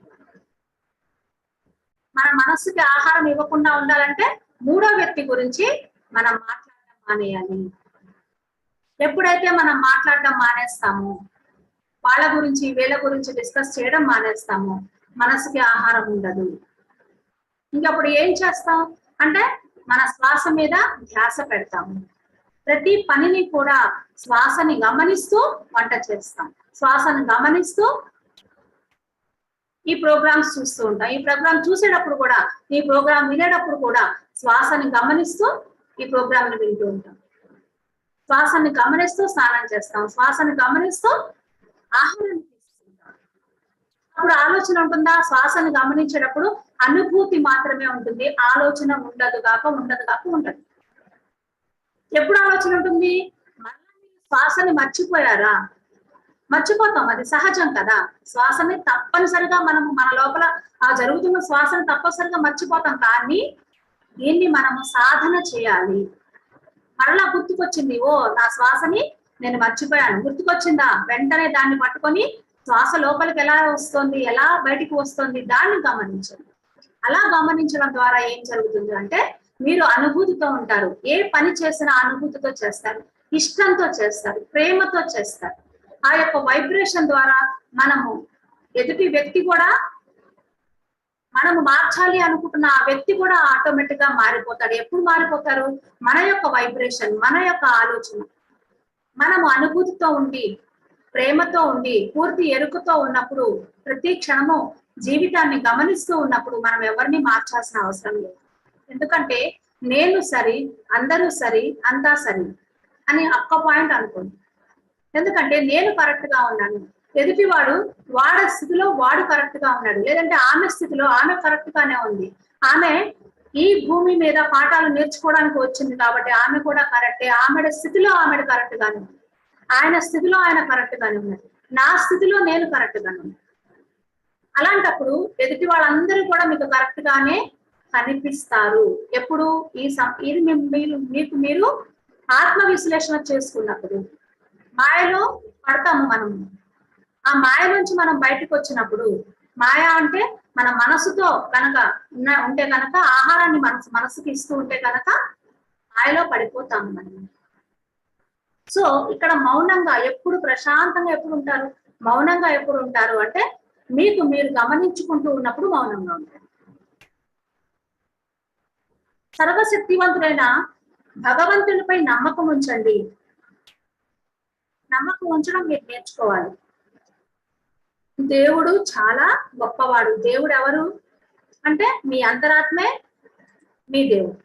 మన మనస్సుకి ఆహారం ఇవ్వకుండా ఉండాలంటే మూడో వ్యక్తి గురించి మనం మాట్లాడడం మానేయాలి. ఎప్పుడైతే మనం మాట్లాడడం మానేస్తామో, వాళ్ళ గురించి వీళ్ళ గురించి డిస్కస్ చేయడం మానేస్తామో మనసుకి ఆహారం ఉండదు. ఇంకప్పుడు ఏం చేస్తాం అంటే మన శ్వాస మీద ధ్యాస పెడతాము. ప్రతి పనిని కూడా శ్వాసని గమనిస్తూ వంట చేస్తాం. శ్వాసను గమనిస్తూ ఈ ప్రోగ్రామ్స్ చూస్తూ ఉంటాం. ఈ ప్రోగ్రామ్ చూసేటప్పుడు కూడా, ఈ ప్రోగ్రామ్ వినేటప్పుడు కూడా శ్వాసని గమనిస్తూ ఈ ప్రోగ్రామ్ ని వింటూ ఉంటాం. శ్వాసని గమనిస్తూ స్నానం చేస్తాం. శ్వాసని గమనిస్తూ ఆహారం తీసుకుంటాం. అప్పుడు ఆలోచన ఉంటుందా? శ్వాసని గమనించేటప్పుడు అనుభూతి మాత్రమే ఉంటుంది, ఆలోచన ఉండదు కాక ఉండదు. ఎప్పుడు ఆలోచన ఉంటుంది? శ్వాసని మర్చిపోయారా? మర్చిపోతాం, అది సహజం కదా. శ్వాసని తప్పనిసరిగా మనము మన లోపల ఆ జరుగుతున్న శ్వాసని తప్పనిసరిగా మర్చిపోతాం. కానీ దీన్ని మనము సాధన చేయాలి. మరలా గుర్తుకొచ్చింది, ఓ నా శ్వాసని నేను మర్చిపోయాను, గుర్తుకొచ్చిందా? వెంటనే దాన్ని పట్టుకొని శ్వాస లోపలికి ఎలా వస్తుంది, ఎలా బయటికి వస్తుంది, దాన్ని గమనించండి. అలా గమనించడం ద్వారా ఏం జరుగుతుంది అంటే మీరు అనుభూతితో ఉంటారు. ఏ పని చేసినా అనుభూతితో చేస్తారు, ఇష్టంతో చేస్తారు, ప్రేమతో చేస్తారు. ఆ యొక్క వైబ్రేషన్ ద్వారా మనము ఎదుటి వ్యక్తి కూడా, మనము మార్చాలి అనుకుంటున్న ఆ వ్యక్తి కూడా ఆటోమేటిక్ గా మారిపోతాడు. ఎప్పుడు మారిపోతారు? మన యొక్క వైబ్రేషన్, మన యొక్క ఆలోచన, మనము అనుభూతితో ఉండి, ప్రేమతో ఉండి, పూర్తి ఎరుకతో ఉన్నప్పుడు, ప్రతి క్షణము జీవితాన్ని గమనిస్తూ ఉన్నప్పుడు మనం ఎవరిని మార్చాల్సిన అవసరం లేదు. ఎందుకంటే నేను సరి, అందరూ సరి, అంతా సరి అని ఒక్క పాయింట్ అనుకోండి. ఎందుకంటే నేను కరెక్ట్ గా ఉన్నాను, ఎదుటివాడు వాడి స్థితిలో వాడు కరెక్ట్ గా ఉన్నాడు, లేదంటే ఆమె స్థితిలో ఆమె కరెక్ట్ గానే ఉంది. ఆమె ఈ భూమి మీద పాఠాలు నేర్చుకోవడానికి వచ్చింది కాబట్టి ఆమె కూడా కరెక్టే. ఆమె స్థితిలో ఆమె కరెక్ట్ గానే ఉంది, ఆయన స్థితిలో ఆయన కరెక్ట్ గానే ఉన్నాడు, నా స్థితిలో నేను కరెక్ట్ గానే ఉన్నాను. అలాంటప్పుడు ఎదుటి వాళ్ళందరూ కూడా మీకు కరెక్ట్ గానే కనిపిస్తారు. ఎప్పుడు? ఇది మీరు ఆత్మ విశ్లేషణ చేసుకున్నప్పుడు. మాయలో పడతాము మనము. ఆ మాయ నుంచి మనం బయటకు వచ్చినప్పుడు, మాయ అంటే మన మనసుతో కనుక ఉంటే కనుక, ఆహారాన్ని మనసుకి ఇస్తూ ఉంటే కనుక మాయలో పడిపోతాము మనం. సో ఇక్కడ మౌనంగా ఎప్పుడు, ప్రశాంతంగా ఎప్పుడు ఉంటారు? మౌనంగా ఎప్పుడు ఉంటారు అంటే మీకు మీరు గమనించుకుంటూ ఉన్నప్పుడు మౌనంగా ఉంటారు. సర్వశక్తివంతుడైన భగవంతునిపై నమ్మకం ఉంచండి. నమ్మకం ఉంచడం మీరు నేర్చుకోవాలి. దేవుడు చాలా గొప్పవాడు. దేవుడు ఎవరు అంటే మీ అంతరాత్మే మీ దేవుడు.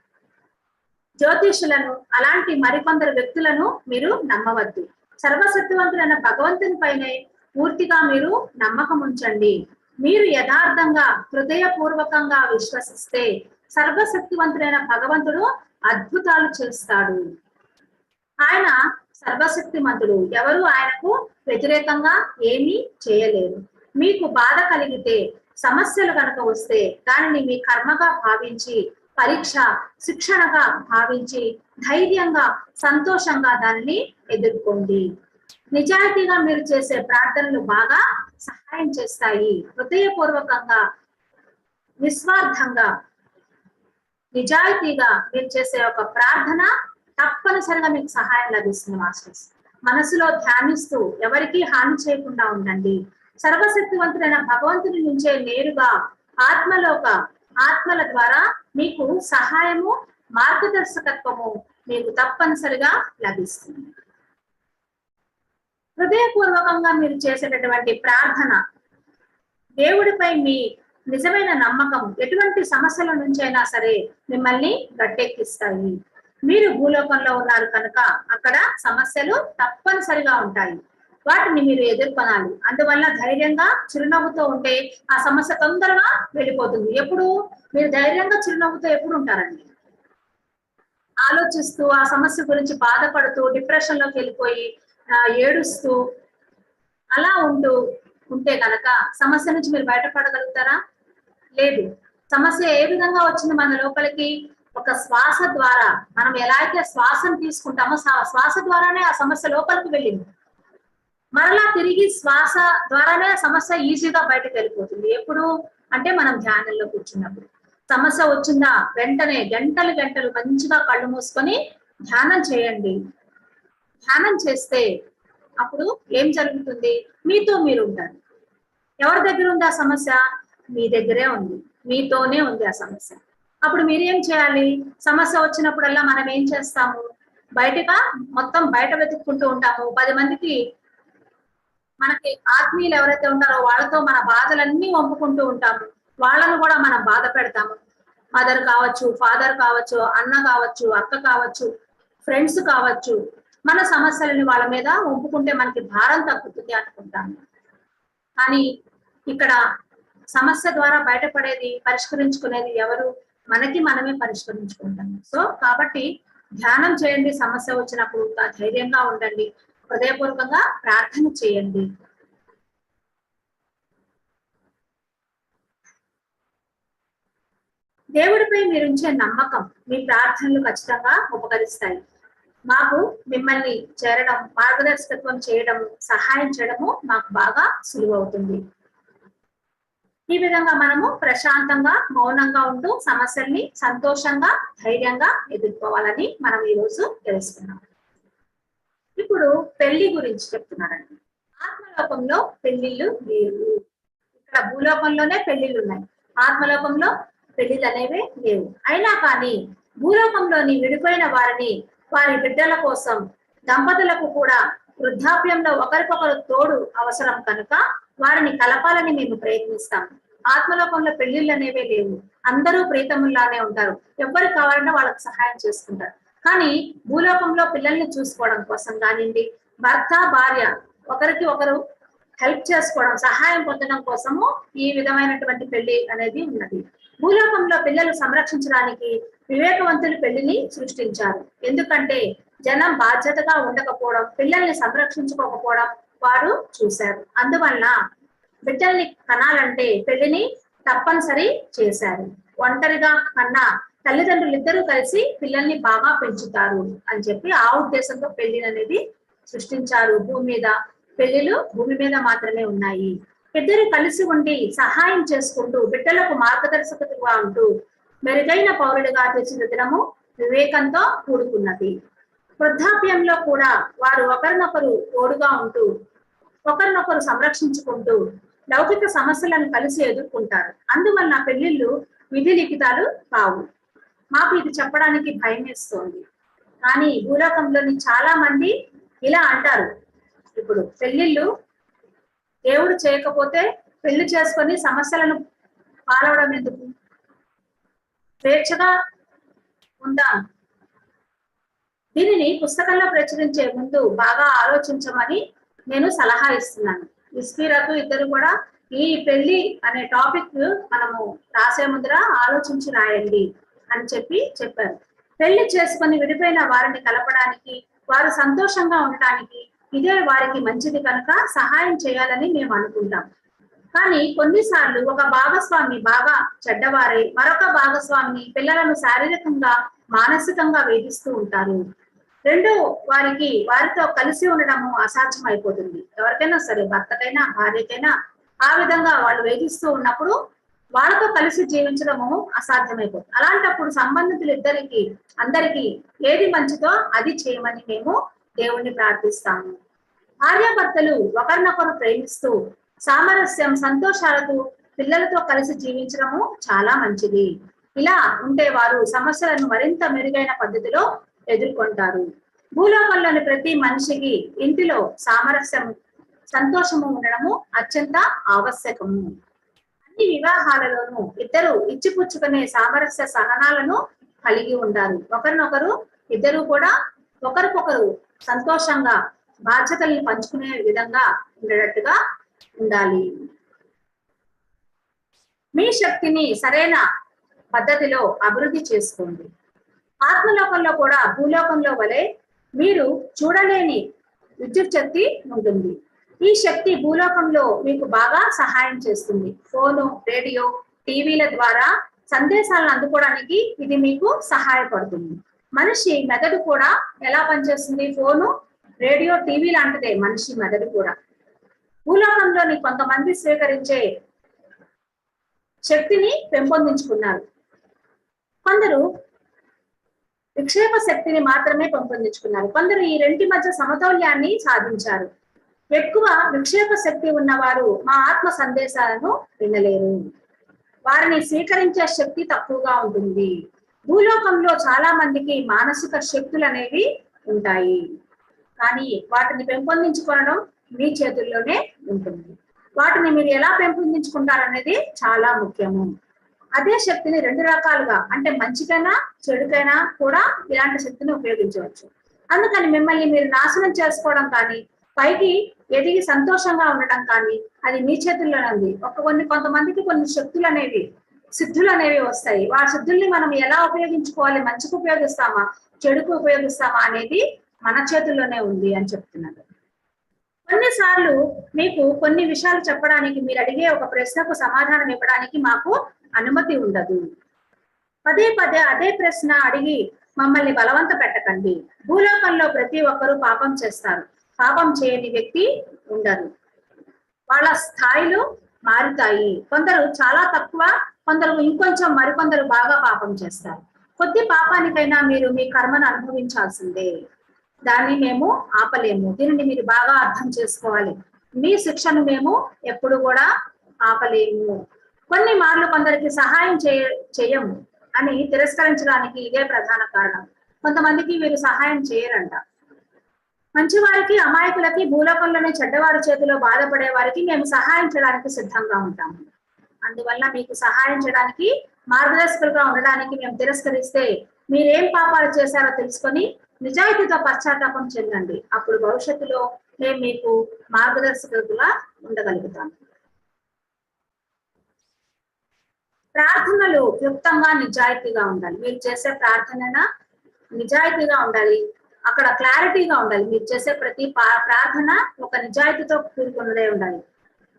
జ్యోతిషులను, అలాంటి మరికొందరు వ్యక్తులను మీరు నమ్మవద్దు. సర్వశక్తివంతుడైన భగవంతుని పైనే పూర్తిగా మీరు నమ్మకం ఉంచండి. మీరు యథార్థంగా, హృదయపూర్వకంగా విశ్వసిస్తే సర్వశక్తివంతుడైన భగవంతుడు అద్భుతాలు చేస్తాడు. ఆయన సర్వశక్తిమంతుడు, ఎవరు ఆయనకు వ్యతిరేకంగా ఏమీ చేయలేరు. మీకు బాధ కలిగితే, సమస్యలు కనుక వస్తే దానిని మీ కర్మగా భావించి, పరీక్ష, శిక్షణగా భావించి ధైర్యంగా, సంతోషంగా దానిని ఎదుర్కోండి. నిజాయితీగా మీరు చేసే ప్రార్థనలు బాగా సహాయం చేస్తాయి. హృదయపూర్వకంగా, నిస్వార్థంగా, నిజాయితీగా మీరు చేసే ఒక ప్రార్థన తప్పనిసరిగా మీకు సహాయం లభిస్తుంది మాస్టర్స్. మనసులో ధ్యానిస్తూ ఎవరికీ హాని చేయకుండా ఉండండి. సర్వశక్తివంతుడైన భగవంతుని నుంచే నేరుగా ఆత్మల ద్వారా మీకు సహాయము, మార్గదర్శకత్వము మీకు తప్పనిసరిగా లభిస్తుంది. హృదయపూర్వకంగా మీరు చేసేటటువంటి ప్రార్థన, దేవుడిపై మీ నిజమైన నమ్మకం ఎటువంటి సమస్యల నుంచైనా సరే మిమ్మల్ని గట్టెక్కిస్తాయి. మీరు భూలోకంలో ఉన్నారు కనుక అక్కడ సమస్యలు తప్పనిసరిగా ఉంటాయి. వాటిని మీరు ఎదుర్కొనాలి. అందువల్ల ధైర్యంగా చిరునవ్వుతో ఉంటే ఆ సమస్య తొందరగా వెళ్ళిపోతుంది. ఎప్పుడు మీరు ధైర్యంగా చిరునవ్వుతో ఎప్పుడు ఉంటారండి? ఆలోచిస్తూ ఆ సమస్య గురించి బాధపడుతూ డిప్రెషన్ లోకి వెళ్ళిపోయి ఏడుస్తూ అలా ఉంటే కనుక సమస్య నుంచి మీరు బయటపడగలుగుతారా? లేదు. సమస్య ఏ విధంగా వచ్చింది మన లోపలికి? ఒక శ్వాస ద్వారా. మనం ఎలా అయితే శ్వాసను తీసుకుంటామో శ్వాస ద్వారానే ఆ సమస్య లోపలికి వెళ్ళింది. మరలా తిరిగి శ్వాస ద్వారానే సమస్య ఈజీగా బయటకు వెళ్ళిపోతుంది. ఎప్పుడు అంటే మనం ధ్యానంలో కూర్చున్నప్పుడు. సమస్య వచ్చిందా వెంటనే గంటలు మంచిగా కళ్ళు మూసుకొని ధ్యానం చేయండి. ధ్యానం చేస్తే అప్పుడు ఏం జరుగుతుంది? మీతో మీరు ఉంటారు. ఎవరి దగ్గర ఉంది ఆ సమస్య? మీ దగ్గరే ఉంది, మీతోనే ఉంది ఆ సమస్య. అప్పుడు మీరేం చేయాలి? సమస్య వచ్చినప్పుడల్లా మనం ఏం చేస్తాము? మొత్తం బయట వెతుక్కుంటూ ఉంటాము. 10 మందికి మనకి ఆత్మీయులు ఎవరైతే ఉంటారో వాళ్ళతో మన బాధలన్నీ వంపుకుంటూ ఉంటాము. వాళ్ళను కూడా మనం బాధ పెడతాము. మదర్ కావచ్చు, ఫాదర్ కావచ్చు, అన్న కావచ్చు, అక్క కావచ్చు, ఫ్రెండ్స్ కావచ్చు. మన సమస్యలని వాళ్ళ మీద వంపుకుంటే మనకి భారం తగ్గుతుంది అనుకుంటాము. కానీ ఇక్కడ సమస్య ద్వారా బయటపడేది, పరిష్కరించుకునేది ఎవరు? మనకి మనమే పరిష్కరించుకుంటాము. సో కాబట్టి ధ్యానం చేయండి. సమస్య వచ్చినప్పుడు ధైర్యంగా ఉండండి. హృదయపూర్వకంగా ప్రార్థన చేయండి. దేవుడిపై మీరుంచే నమ్మకం మీ ప్రార్థనలు ఖచ్చితంగా ఉపకరిస్తాయి. మాకు మిమ్మల్ని చేరడం, మార్గదర్శకత్వం చేయడం, సహాయం చేయడము మాకు బాగా సులువవుతుంది. ఈ విధంగా మనము ప్రశాంతంగా మౌనంగా ఉంటూ సమస్యల్ని సంతోషంగా ధైర్యంగా ఎదుర్కోవాలని మనం ఈరోజు తెలుసుకున్నాం. ఇప్పుడు పెళ్లి గురించి చెప్తున్నారండి. ఆత్మలోకంలో పెళ్లిళ్ళు లేవు. ఇక్కడ భూలోకంలోనే పెళ్లిళ్ళు ఉన్నాయి. ఆత్మలోకంలో పెళ్లిళ్ళు అనేవి లేవు. అయినా కానీ భూలోకంలోని విడిపోయిన వారిని వారి బిడ్డల కోసం దంపతులకు కూడా వృద్ధాప్యంలో ఒకరికొకరు తోడు అవసరం కనుక వారిని కలపాలని మేము ప్రయత్నిస్తాం. ఆత్మలోకంలో పెళ్లిళ్ళు అనేవే లేవు. అందరూ ప్రీతముల్లానే ఉంటారు. ఎవరు కావాలన్నా వాళ్ళకి సహాయం చేసుకుంటారు. కానీ భూలోకంలో పిల్లల్ని చూసుకోవడం కోసం కానివ్వండి, భర్త భార్య ఒకరికి ఒకరు హెల్ప్ చేసుకోవడం, సహాయం పొందడం కోసము ఈ విధమైనటువంటి పెళ్లి అనేది ఉన్నది. భూలోకంలో పిల్లలు సంరక్షించడానికి వివేకవంతులు పెళ్లిని సృష్టించారు. ఎందుకంటే జనం బాధ్యతగా ఉండకపోవడం, పిల్లల్ని సంరక్షించుకోకపోవడం వారు చూశారు. అందువల్ల బిడ్డల్ని కనాలంటే పెళ్లిని తప్పనిసరి చేశారు. ఒంటరిగా కన్నా తల్లిదండ్రులు ఇద్దరూ కలిసి పిల్లల్ని బాగా పెంచుతారు అని చెప్పి ఆ ఉద్దేశంతో పెళ్లిని అనేది సృష్టించారు. భూమి మీద పెళ్లిలు భూమి మీద మాత్రమే ఉన్నాయి. ఇద్దరు కలిసి ఉండి సహాయం చేసుకుంటూ బిడ్డలకు మార్గదర్శకతగా ఉంటూ మెరుగైన పౌరుడిగా తీర్చిదిద్దడము వివేకంతో కూడుకున్నది. వృద్ధాప్యంలో కూడా వారు ఒకరినొకరు తోడుగా ఉంటూ ఒకరినొకరు సంరక్షించుకుంటూ లౌకిక సమస్యలను కలిసి ఎదుర్కొంటారు. అందువల్ల పెళ్లిళ్ళు విధి లిఖితాలు కావు. మాకు ఇది చెప్పడానికి భయం వేస్తోంది. కానీ భూలోకంలోని చాలా మంది ఇలా అంటారు, ఇప్పుడు పెళ్లిళ్ళు దేవుడు చేయకపోతే పెళ్లి చేసుకొని సమస్యలను పాలవడం ఎందుకు? స్వేచ్ఛగా ఉందాం. దీనిని పుస్తకంలో ప్రచురించే ముందు బాగా ఆలోచించమని నేను సలహా ఇస్తున్నాను. ఇస్పీరకు ఇద్దరు కూడా ఈ పెళ్లి అనే టాపిక్ మనము రాసే ముందర ఆలోచించి రాయండి అని చెప్పారు. పెళ్లి చేసుకొని విడిపోయిన వారిని కలపడానికి, వారు సంతోషంగా ఉండటానికి ఇదే వారికి మంచిది కనుక సహాయం చేయాలని మేము అనుకుంటాం. కానీ కొన్నిసార్లు ఒక భాగస్వామి బాగా చెడ్డవారై మరొక భాగస్వామిని పిల్లలను శారీరకంగా మానసికంగా వేధిస్తూ ఉంటారు. రెండో వారితో కలిసి ఉండడము అసాధ్యం అయిపోతుంది. ఎవరికైనా సరే, భర్తకైనా భార్యకైనా ఆ విధంగా వాళ్ళు వేధిస్తూ ఉన్నప్పుడు వాళ్ళతో కలిసి జీవించడము అసాధ్యమైపోతుంది. అలాంటప్పుడు సంబంధితులు అందరికీ ఏది మంచిదో అది చేయమని మేము దేవుణ్ణి ప్రార్థిస్తాము. భార్యాభర్తలు ఒకరినొకరు ప్రేమిస్తూ సామరస్యం సంతోషాలతో పిల్లలతో కలిసి జీవించడము చాలా మంచిది. ఇలా ఉంటే వారు సమస్యలను మరింత మెరుగైన పద్ధతిలో ఎదుర్కొంటారు. భూలోకంలోని ప్రతి మనిషికి ఇంటిలో సామరస్యం సంతోషము ఉండడము అత్యంత ఆవశ్యకము. అన్ని వివాహాలలోనూ ఇద్దరు ఇచ్చిపుచ్చుకునే సామరస్య సహనాలను కలిగి ఉంటారు. ఒకరినొకరు ఇద్దరు కూడా ఒకరికొకరు సంతోషంగా బాధ్యతల్ని పంచుకునే విధంగా ఉండేటట్టుగా ఉండాలి. మీ శక్తిని సరైన పద్ధతిలో అభివృద్ధి చేసుకోండి. ఆత్మలోకంలో కూడా భూలోకంలో వలె మీరు చూడలేని విద్యుత్ శక్తి ఉంటుంది. ఈ శక్తి భూలోకంలో మీకు బాగా సహాయం చేస్తుంది. ఫోను, రేడియో, టీవీల ద్వారా సందేశాలను అందుకోవడానికి ఇది మీకు సహాయపడుతుంది. మనిషి మెదడు కూడా ఎలా పనిచేస్తుంది? ఫోను, రేడియో, టీవీ లాంటిదే మనిషి మెదడు కూడా. భూలోకంలోని కొంతమంది స్వీకరించే శక్తిని పెంపొందించుకున్నారు. కొందరు విక్షేప శక్తిని మాత్రమే పెంపొందించుకున్నారు. కొందరు ఈ రెంటి మధ్య సమతౌల్యాన్ని సాధించారు. ఎక్కువ విక్షేప శక్తి ఉన్నవారు మా ఆత్మ సందేశాలను వినలేరు. వారిని స్వీకరించే శక్తి తక్కువగా ఉంటుంది. భూలోకంలో చాలా మందికి మానసిక శక్తులు అనేవి ఉంటాయి, కానీ వాటిని పెంపొందించుకోవడం మీ చేతుల్లోనే ఉంటుంది. వాటిని మీరు ఎలా పెంపొందించుకుంటారనేది చాలా ముఖ్యము. అదే శక్తిని రెండు రకాలుగా, అంటే మంచికైనా చెడుకైనా కూడా ఇలాంటి శక్తిని ఉపయోగించవచ్చు. అందుకని మిమ్మల్ని మీరు నాశనం చేసుకోవడం కానీ, పైకి ఎదిగి సంతోషంగా ఉండటం కానీ అది మీ చేతుల్లోనే ఉంది. కొంతమందికి కొన్ని శక్తులు అనేవి, సిద్ధులు అనేవి వస్తాయి. ఆ సిద్ధుల్ని మనం ఎలా ఉపయోగించుకోవాలి, మంచికి ఉపయోగిస్తామా చెడుకు ఉపయోగిస్తామా అనేది మన చేతుల్లోనే ఉంది అని చెప్తున్నారు. కొన్నిసార్లు మీకు కొన్ని విషయాలు చెప్పడానికి, మీరు అడిగే ఒక ప్రశ్నకు సమాధానం ఇవ్వడానికి మాకు అనుమతి ఉండదు. పదే పదే అదే ప్రశ్న అడిగి మమ్మల్ని బలవంత పెట్టకండి. భూలోకంలో ప్రతి ఒక్కరూ పాపం చేస్తారు. పాపం చేయని వ్యక్తి ఉండరు. వాళ్ళ స్థాయిలు మారుతాయి. కొందరు చాలా తక్కువ, కొందరు ఇంకొంచెం, మరికొందరు బాగా పాపం చేస్తారు. కొద్ది పాపానికైనా మీరు మీ కర్మను అనుభవించాల్సిందే. దాన్ని మేము ఆపలేము. దీనిని మీరు బాగా అర్థం చేసుకోవాలి. మీ శిక్షను మేము ఎప్పుడు కూడా ఆపలేము. కొన్ని మార్లు కొందరికి సహాయం చేయము అని తిరస్కరించడానికి ఇదే ప్రధాన కారణం. కొంతమందికి వీరు సహాయం చేయరంట. మంచివారికి, అమాయకులకి, భూలోకంలోనే చెడ్డవారి చేతిలో బాధపడే వారికి మేము సహాయం చేయడానికి సిద్ధంగా ఉంటాము. అందువల్ల మీకు సహాయం చేయడానికి, మార్గదర్శకులుగా ఉండడానికి మేము తిరస్కరిస్తే మీరేం పాపాలు చేశారో తెలుసుకొని నిజాయితీతో పశ్చాత్తాపం చెందండి. అప్పుడు భవిష్యత్తులో మేము మీకు మార్గదర్శకులుగా ఉండగలుగుతాము. ప్రార్థనలు క్లుప్తంగా, నిజాయితీగా ఉండాలి. మీరు చేసే ప్రార్థన నిజాయితీగా ఉండాలి. అక్కడ క్లారిటీగా ఉండాలి. మీరు చేసే ప్రతి ప్రార్థన ఒక నిజాయితీతో కూడుకున్నదే ఉండాలి.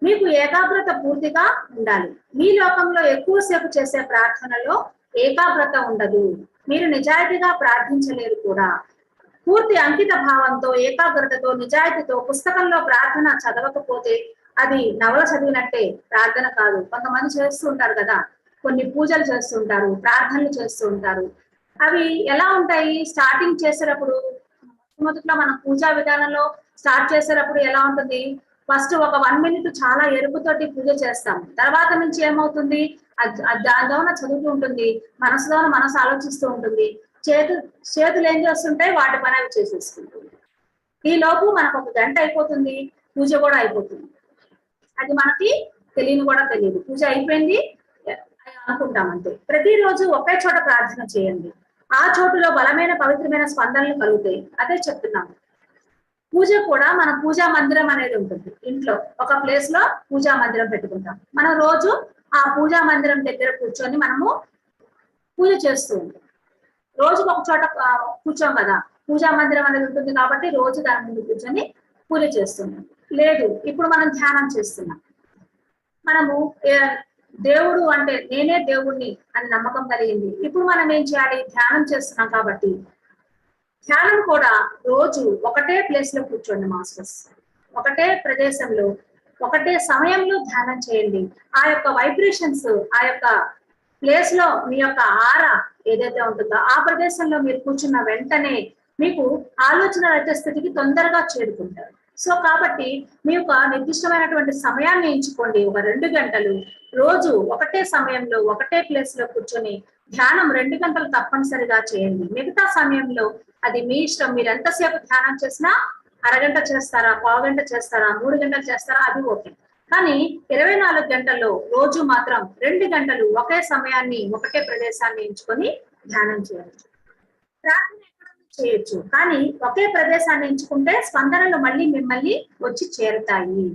మీకు ఏకాగ్రత పూర్తిగా ఉండాలి. మీ లోకంలో ఎక్కువసేపు చేసే ప్రార్థనలో ఏకాగ్రత ఉండదు. మీరు నిజాయితీగా ప్రార్థించలేరు కూడా. పూర్తి అంకిత భావంతో, ఏకాగ్రతతో, నిజాయితీతో పుస్తకంలో ప్రార్థన చదవకపోతే అది నవల చదివినట్టే, ప్రార్థన కాదు. కొంతమంది చేస్తూ ఉంటారు కదా, కొన్ని పూజలు చేస్తుంటారు, ప్రార్థనలు చేస్తూ ఉంటారు. అవి ఎలా ఉంటాయి? స్టార్టింగ్ చేసేటప్పుడు, మొదట్లో మనం పూజా విధానంలో స్టార్ట్ చేసేటప్పుడు ఎలా ఉంటుంది? ఫస్ట్ ఒక 1 minute చాలా ఎరుపుతోటి పూజ చేస్తాం. తర్వాత నుంచి ఏమవుతుంది? దానిలోన చదువుతూ ఉంటుంది, మనసు ఆలోచిస్తూ ఉంటుంది, చేతులు ఏం చేస్తుంటాయి? వాటి పని అవి చేసేసుకుంటుంది. ఈ లోపు మనకు 1 గంట అయిపోతుంది, పూజ కూడా అయిపోతుంది. అది మనకి కూడా తెలియదు. పూజ అయిపోయింది అనుకుంటాం అంతే. ప్రతిరోజు ఒకే చోట ప్రార్థన చేయండి. ఆ చోటులో బలమైన పవిత్రమైన స్పందనలు కలుగుతాయి. అదే చెప్తున్నాము. పూజ కూడా మన పూజా మందిరం అనేది ఉంటుంది. ఇంట్లో ఒక ప్లేస్ లో పూజా మందిరం పెట్టుకుంటాం. మనం రోజు ఆ పూజా మందిరం దగ్గర కూర్చొని మనము పూజ చేస్తూ ఉంటాం. రోజుకు ఒక చోట కూర్చోం కదా, పూజా మందిరం అనేది ఉంటుంది కాబట్టి రోజు దాని ముందు కూర్చొని పూజ చేస్తున్నాం. లేదు, ఇప్పుడు మనం ధ్యానం చేస్తున్నాం. మనము దేవుడు అంటే నేనే దేవుణ్ణి అని నమ్మకం కలిగింది. ఇప్పుడు మనం ఏం చేయాలి? ధ్యానం చేస్తున్నాం కాబట్టి ధ్యానం కూడా రోజు ఒకటే ప్లేస్ లో కూర్చోండి మాస్టర్స్. ఒకటే ప్రదేశంలో, ఒకటే సమయంలో ధ్యానం చేయండి. ఆ యొక్క వైబ్రేషన్స్, ఆ యొక్క ప్లేస్ లో మీ యొక్క ఆరా ఏదైతే ఉంటుందో ఆ ప్రదేశంలో మీరు కూర్చున్న వెంటనే మీకు ఆలోచన రహిత స్థితికి తొందరగా చేరుకుంటారు. సో కాబట్టి మీ యొక్క నిర్దిష్టమైనటువంటి సమయాన్ని ఎంచుకోండి. ఒక 2 గంటలు రోజు ఒకటే సమయంలో ఒకటే ప్లేస్ లో కూర్చొని ధ్యానం 2 గంటలు తప్పనిసరిగా చేయండి. మిగతా సమయంలో అది మీ ఇష్టం. మీరు ఎంతసేపు ధ్యానం చేసినా, అరగంట చేస్తారా, పావుగంట చేస్తారా, 3 గంటలు చేస్తారా, అది ఓకే. కానీ 24 గంటల్లో రోజు మాత్రం 2 గంటలు ఒకే సమయాన్ని, ఒకటే ప్రదేశాన్ని ఎంచుకొని ధ్యానం చేయాలి. ప్రార్థన ఎక్కడ చేయొచ్చు. కానీ ఒకే ప్రదేశాన్ని ఎంచుకుంటే స్పందనలు మళ్ళీ మిమ్మల్ని వచ్చి చేరుతాయి.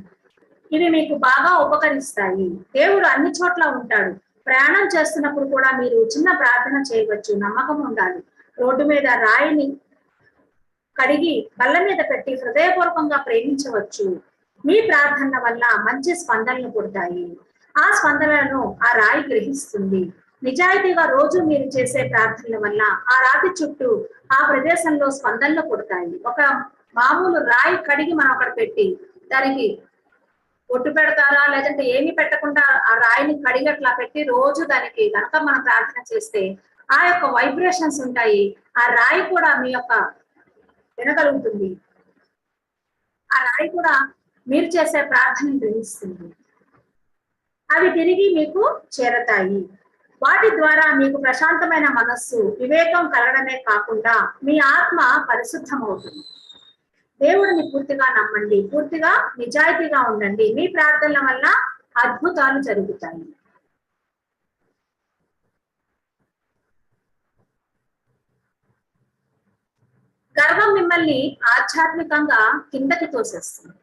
ఇవి మీకు బాగా ఉపకరిస్తాయి. దేవుడు అన్ని చోట్ల ఉంటాడు. ప్రయాణం చేస్తున్నప్పుడు కూడా మీరు చిన్న ప్రార్థన చేయవచ్చు. నమ్మకం ఉండాలి. రోడ్డు మీద రాయిని కడిగి బల్ల మీద పెట్టి హృదయపూర్వకంగా ప్రేమించవచ్చు. మీ ప్రార్థనల వల్ల మంచి స్పందనలు పుడతాయి. ఆ స్పందనలను ఆ రాయి గ్రహిస్తుంది. నిజాయితీగా రోజు మీరు చేసే ప్రార్థనల వల్ల ఆ రాతి చుట్టూ ఆ ప్రదేశంలో స్పందనలు పుడతాయి. ఒక మామూలు రాయి కడిగి మనం అక్కడ పెట్టి దానికి ఒట్టు పెడతారా, లేదంటే ఏమి పెట్టకుండా ఆ రాయిని కడిగి అట్లా పెట్టి రోజు దానికి కనుక మనం ప్రార్థన చేస్తే ఆ యొక్క వైబ్రేషన్స్ ఉంటాయి. ఆ రాయి కూడా మీ యొక్క వినగలుగుతుంది. ఆ రాయి కూడా మీరు చేసే ప్రార్థనను గ్రహిస్తుంది. అవి తిరిగి మీకు చేరతాయి. వాటి ద్వారా మీకు ప్రశాంతమైన మనస్సు, వివేకం కలగడమే కాకుండా మీ ఆత్మ పరిశుద్ధమవుతుంది. దేవుడిని పూర్తిగా నమ్మండి. పూర్తిగా నిజాయితీగా ఉండండి. మీ ప్రార్థనల వల్ల అద్భుతాలు జరుగుతాయి. గర్వం మిమ్మల్ని ఆధ్యాత్మికంగా కిందకి తోసేస్తుంది.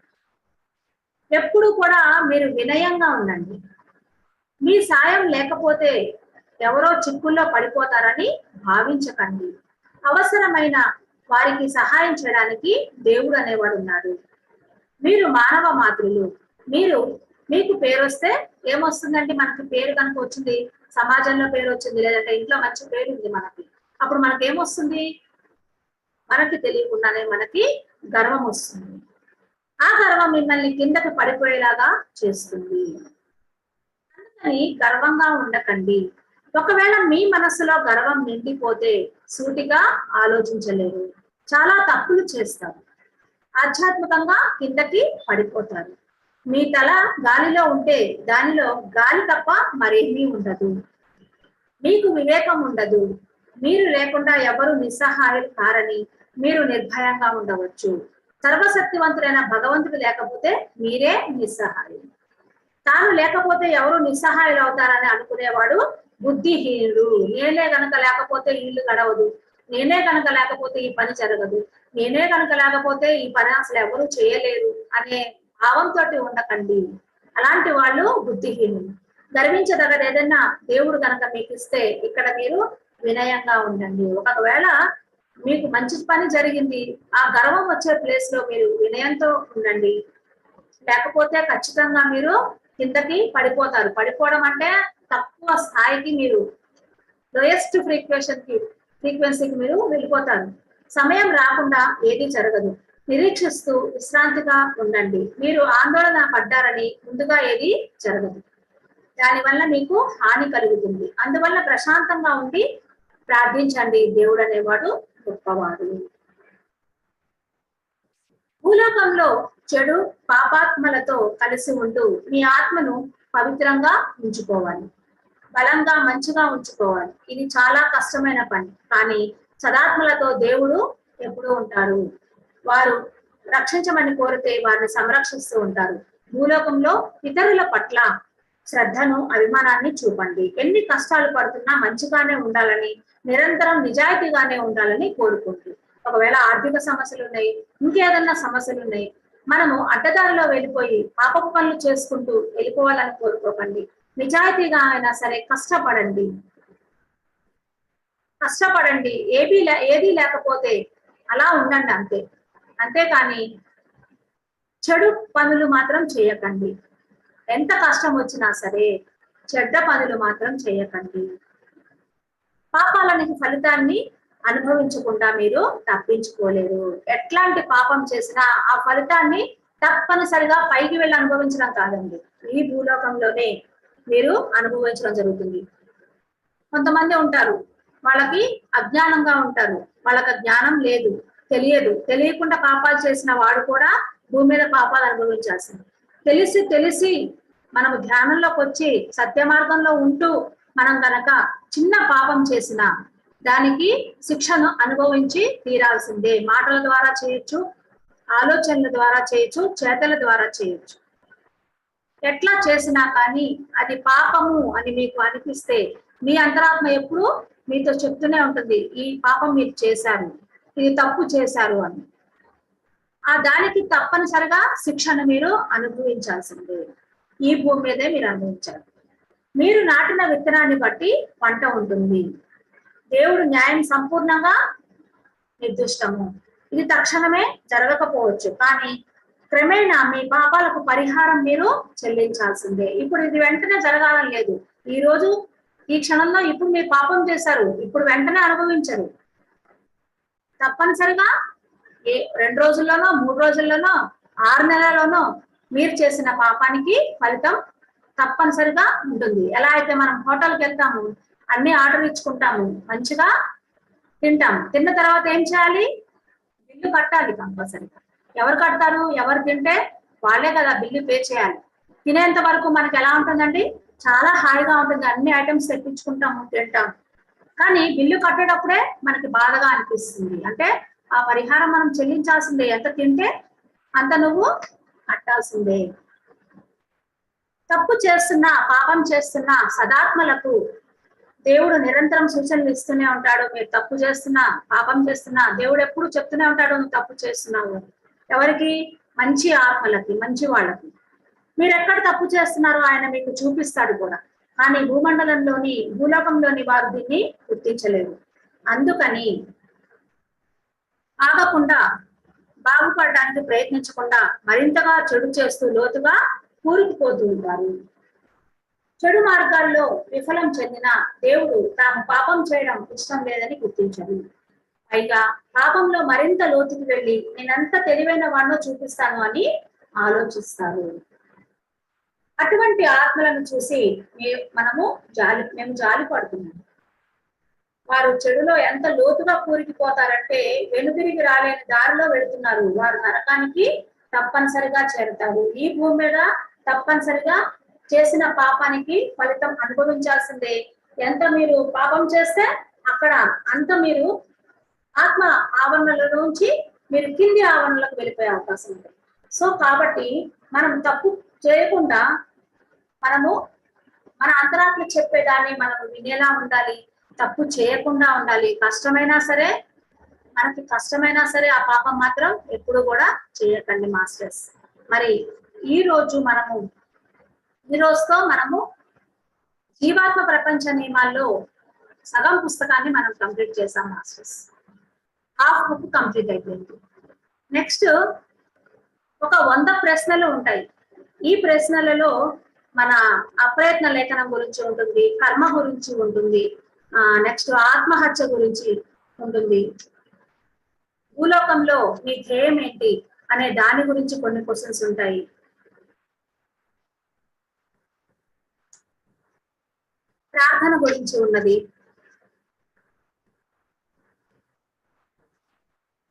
ఎప్పుడు కూడా మీరు వినయంగా ఉండండి. మీ సాయం లేకపోతే ఎవరో చిక్కుల్లో పడిపోతారని భావించకండి. అవసరమైన వారికి సహాయం చేయడానికి దేవుడు అనేవాడు ఉన్నాడు. మీరు మానవ మాతృలు. మీకు పేరు వస్తే ఏమొస్తుందండి? మనకి పేరు కనుక వచ్చింది, సమాజంలో పేరు వచ్చింది, లేదంటే ఇంట్లో మంచి పేరు ఉంది మనకి, అప్పుడు మనకేమొస్తుంది? మనకి తెలియకుండానే మనకి గర్వం వస్తుంది. ఆ గర్వం మిమ్మల్ని కిందకి పడిపోయేలాగా చేస్తుంది. అందుకని గర్వంగా ఉండకండి. ఒకవేళ మీ మనసులో గర్వం నిండిపోతే సూటిగా ఆలోచించలేరు. చాలా తప్పులు చేస్తారు. ఆధ్యాత్మికంగా కిందకి పడిపోతారు. మీ తల గాలిలో ఉంటే దానిలో గాలి తప్ప మరేమీ ఉండదు. మీకు వివేకం ఉండదు. మీరు లేకుండా ఎవరు నిస్సహాయులు కారని మీరు నిర్భయంగా ఉండవచ్చు. సర్వశక్తివంతుడైన భగవంతుడు లేకపోతే మీరే నిస్సహాయులు. తాను లేకపోతే ఎవరు నిస్సహాయులు అవుతారని అనుకునేవాడు బుద్ధిహీనుడు. నేనే గనక లేకపోతే ఇల్లు గడవదు, నేనే కనుక లేకపోతే ఈ పని జరగదు, నేనే కనుక లేకపోతే ఈ పని అసలు ఎవరు చేయలేరు అనే భావంతో ఉండకండి. అలాంటి వాళ్ళు బుద్ధిహీనులు. గర్వించదగదు ఏదైనా దేవుడు కనుక మీకు ఇస్తే ఇక్కడ మీరు వినయంగా ఉండండి. ఒకవేళ మీకు మంచి పని జరిగింది, ఆ గర్వం వచ్చే ప్లేస్ లో మీరు వినయంతో ఉండండి. లేకపోతే ఖచ్చితంగా మీరు కిందకి పడిపోతారు. పడిపోవడం అంటే తక్కువ స్థాయికి, మీరు లోయెస్ట్ ఫ్రీక్వెన్సీకి మీరు వెళ్ళిపోతారు. సమయం రాకుండా ఏది జరగదు. నిరీక్షిస్తూ విశ్రాంతిగా ఉండండి. మీరు ఆందోళన పడ్డారని ముందుగా ఏది జరగదు. దానివల్ల మీకు హాని కలుగుతుంది. అందువల్ల ప్రశాంతంగా ఉండి ప్రార్థించండి. దేవుడు అనేవాడు గొప్పవాడు. భూలోకంలో చెడు పాపాత్మలతో కలిసి ఉంటూ మీ ఆత్మను పవిత్రంగా ఉంచుకోవాలి. బలంగా మంచిగా ఉంచుకోవాలి. ఇది చాలా కష్టమైన పని. కానీ సదాత్మలతో దేవుడు ఎప్పుడూ ఉంటారు. వారు రక్షించమని కోరితే వారిని సంరక్షిస్తూ ఉంటారు. భూలోకంలో ఇతరుల పట్ల శ్రద్ధను, అభిమానాన్ని చూపండి. ఎన్ని కష్టాలు పడుతున్నా మంచిగానే ఉండాలని, నిరంతరం నిజాయితీగానే ఉండాలని కోరుకుంటూ, ఒకవేళ ఆర్థిక సమస్యలు ఉన్నాయి, ఇంకేదన్నా సమస్యలు ఉన్నాయి, మనము అడ్డదారిలో వెళ్ళిపోయి పాపపు పనులు చేసుకుంటూ వెళ్ళిపోవాలని కోరుకోకండి. నిజాయితీగా అయినా సరే కష్టపడండి. ఏదీ లేకపోతే అలా ఉండండి అంతే. అంతేకాని చెడు పనులు మాత్రం చేయకండి. ఎంత కష్టం వచ్చినా సరే చెడ్డ పనులు మాత్రం చేయకండి. పాపాలనికి ఫలితాన్ని అనుభవించకుండా మీరు తప్పించుకోలేరు. ఎట్లాంటి పాపం చేసినా ఆ ఫలితాన్ని తప్పనిసరిగా పైకి వెళ్ళి అనుభవించడం కాదండి, ఈ భూలోకంలోనే మీరు అనుభవించడం జరుగుతుంది. కొంతమంది ఉంటారు, వాళ్ళకి అజ్ఞానంగా ఉంటారు, వాళ్ళకి జ్ఞానం లేదు, తెలియకుండా పాపాలు చేసిన వాడు కూడా భూమి మీద పాపాలు అనుభవించాల్సింది. తెలిసి మనము ధ్యానంలోకి వచ్చి సత్య మార్గంలో ఉంటూ మనం కనుక చిన్న పాపం చేసిన దానికి శిక్షను అనుభవించి తీరాల్సిందే. మాటల ద్వారా చేయొచ్చు, ఆలోచనల ద్వారా చేయొచ్చు, చేతల ద్వారా చేయొచ్చు. ఎట్లా చేసినా కానీ అది పాపము అని మీకు అనిపిస్తే మీ అంతరాత్మ ఎప్పుడు మీతో చెప్తూనే ఉంటుంది, ఈ పాపం మీరు చేశారు. ఇది తప్పు చేశారు అని. ఆ దానికి తప్పనిసరిగా శిక్షను మీరు అనుభవించాల్సిందే. ఈ భూమి మీదే మీరు అనుభవించాలి. మీరు నాటిన విత్తనాన్ని బట్టి పంట ఉంటుంది. దేవుడు న్యాయం సంపూర్ణంగా నిర్దిష్టము. ఇది తక్షణమే జరగకపోవచ్చు, కానీ క్రమేణా మీ పాపాలకు పరిహారం మీరు చెల్లించాల్సిందే. ఇప్పుడు ఇది వెంటనే జరగాలని లేదు. ఈ రోజు ఈ క్షణంలో ఇప్పుడు మీరు పాపం చేశారు, ఇప్పుడు వెంటనే అనుభవించరు. తప్పనిసరిగా 2 రోజుల్లోనో 3 రోజుల్లోనో 6 నెలల్లోనో మీరు చేసిన పాపానికి ఫలితం తప్పనిసరిగా ఉంటుంది. ఎలా అయితే మనం హోటల్కి వెళ్తాము, అన్ని ఆర్డర్ ఇచ్చుకుంటాము, మంచిగా తింటాము. తిన్న తర్వాత ఏం చేయాలి? బిల్లు కట్టాలి కంపల్సరిగా. ఎవరు కడతారు? ఎవరు తింటే వాళ్ళే కదా బిల్లు పే చేయాలి. తినేంత వరకు మనకి ఎలా ఉంటుందండి? చాలా హాయిగా ఉంటుంది. అన్ని ఐటమ్స్ తెప్పించుకుంటాము, తింటాము. కానీ బిల్లు కట్టేటప్పుడే మనకి బాధగా అనిపిస్తుంది. అంటే ఆ పరిహారం మనం చెల్లించాల్సిందే. ఎంత తింటే అంత నువ్వు కట్టాల్సిందే. తప్పు చేస్తున్నా, పాపం చేస్తున్నా సదాత్మలకు దేవుడు నిరంతరం సూచనలు ఇస్తూనే ఉంటాడు. మీరు తప్పు చేస్తున్నా, పాపం చేస్తున్నా దేవుడు ఎప్పుడు చెప్తూనే ఉంటాడు, నువ్వు తప్పు చేస్తున్నావు. ఎవరికి? మంచి ఆత్మలకి, మంచి వాళ్ళకి. మీరు ఎక్కడ తప్పు చేస్తున్నారో ఆయన మీకు చూపిస్తాడు కూడా. కానీ భూలోకంలోని వారు దీన్ని గుర్తించలేరు. అందుకని ఆగకుండా, బాగుపడడానికి ప్రయత్నించకుండా మరింతగా చెడు చేస్తూ లోతుగా కూరుకుపోతూ ఉంటారు. చెడు మార్గాల్లో విఫలం చెందిన దేవుడు తాము పాపం చేయడం ఇష్టం లేదని గుర్తించరు. పైగా పాపంలో మరింత లోతుకి వెళ్ళి నేనంత తెలివైన వాడినో చూపిస్తాను అని ఆలోచిస్తారు. అటువంటి ఆత్మలను చూసి మేము జాలి పడుతున్నాము. వారు చెడులో ఎంత లోతుగా కూరికిపోతారంటే వెనుదిరిగి రాలేని దారిలో వెళుతున్నారు. వారు నరకానికి తప్పనిసరిగా చేరతారు. ఈ భూమి మీద తప్పనిసరిగా చేసిన పాపానికి ఫలితం అనుభవించాల్సిందే. ఎంత మీరు పాపం చేస్తే అక్కడ అంత మీరు ఆత్మ ఆవరణల నుంచి మీరు కింది ఆవరణలకు వెళ్ళిపోయే అవకాశం ఉంది. సో కాబట్టి మనం తప్పు చేయకుండా మనము మన అంతరాత్మ చెప్పేదాన్ని మనం వినేలా ఉండాలి. తప్పు చేయకుండా ఉండాలి. మనకి కష్టమైనా సరే ఆ పాపం మాత్రం ఎప్పుడు కూడా చేయకండి మాస్టర్స్. మరి ఈ రోజుతో మనము జీవాత్మ ప్రపంచ నియమాల్లో సగం పుస్తకాన్ని మనం కంప్లీట్ చేసాం మాస్టర్స్. హాఫ్ బుక్ కంప్లీట్ అయిపోయింది. నెక్స్ట్ ఒక 100 ప్రశ్నలు ఉంటాయి. ఈ ప్రశ్నలలో మన అప్రయత్న లేఖనం గురించి ఉంటుంది, కర్మ గురించి ఉంటుంది, నెక్స్ట్ ఆత్మహత్య గురించి ఉంటుంది, భూలోకంలో మీ ధ్యేయం ఏంటి అనే దాని గురించి కొన్ని క్వశ్చన్స్ ఉంటాయి. ప్రార్థన గురించి ఉన్నది.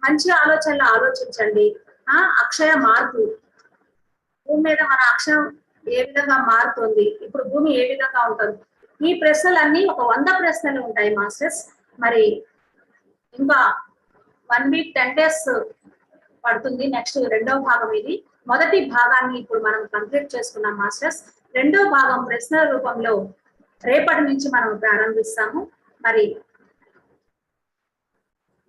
మంచి ఆలోచనలు ఆలోచించండి. అక్షయ మార్పు, భూమి మీద మన అక్షరం ఏ విధంగా మారుతుంది, ఇప్పుడు భూమి ఏ విధంగా ఉంటుంది, ఈ ప్రశ్నలన్నీ ఒక 100 ప్రశ్నలు ఉంటాయి మాస్టర్స్. మరి ఇంకా 1 వీక్ 10 days పడుతుంది. నెక్స్ట్ 2వ భాగం ఇది. మొదటి భాగాన్ని ఇప్పుడు మనం కంప్లీట్ చేసుకున్నాం మాస్టర్స్. 2వ భాగం ప్రశ్నల రూపంలో రేపటి నుంచి మనం ప్రారంభిస్తాము. మరి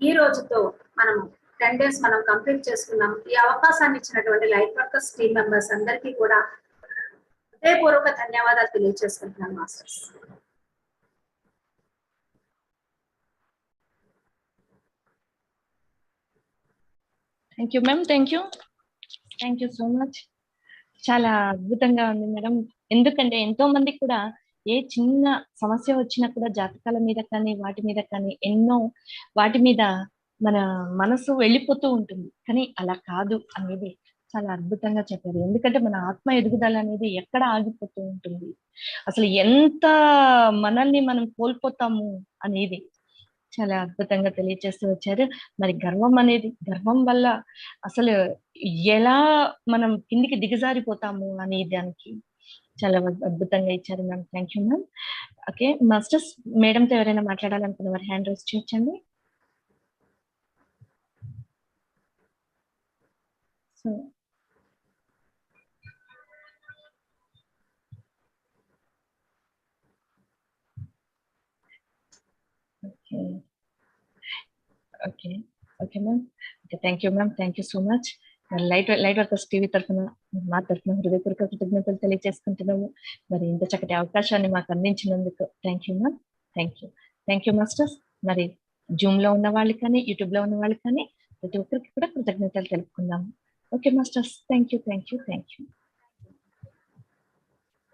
ఈ రోజుతో మనం 10 days మనం కంప్లీట్ చేసుకున్నాం. ఈ అవకాశాన్ని ఇచ్చినటువంటి లైఫ్ వర్కర్స్ టీమ్ మెంబర్స్ అందరికీ కూడా హృదయపూర్వక ధన్యవాదాలు తెలియజేసుకుంటున్నాను masters. Thank you ma'am. Thank you so much. చాలా అద్భుతంగా ఉంది మేడం. ఎందుకంటే ఎంతో మందికి కూడా ఏ చిన్న సమస్య వచ్చినా కూడా జాతకాల మీద కానీ వాటి మీద కానీ వాటి మీద మన మనసు వెళ్ళిపోతూ ఉంటుంది. కానీ అలా కాదు అనేది చాలా అద్భుతంగా చెప్పారు. ఎందుకంటే మన ఆత్మ ఎదుగుదల అనేది ఎక్కడ ఆగిపోతూ ఉంటుంది, అసలు ఎంత మనల్ని మనం కోల్పోతాము అనేది చాలా అద్భుతంగా తెలియజేస్తూ వచ్చారు. మరి గర్వం వల్ల అసలు ఎలా మనం కిందికి దిగజారిపోతాము అనే దానికి చాలా అద్భుతంగా ఇచ్చారు ma'am. Thank you ma'am. Okay masters, మేడంతో ఎవరైనా మాట్లాడాలనుకున్న వారు హ్యాండ్ రైజ్ చేయొచ్చండి. So okay. Okay ma'am. Okay, thank you ma'am, thank you so much. మరి లైట్ వర్కర్స్ టీవీ తరఫున, మా తరఫున హృదయపూర్వక కృతజ్ఞతలు తెలియజేసుకుంటున్నాము. మరి ఇంత చక్కటి అవకాశాన్ని మాకు అందించినందుకు thank you ma'am, thank you masters. మరి జూమ్ లో ఉన్న వాళ్ళు కానీ, యూట్యూబ్ లో ఉన్న వాళ్ళు కానీ, ప్రతి ఒక్కరికి కూడా కృతజ్ఞతలు తెలుపుకుందాము. Okay masters, thank you.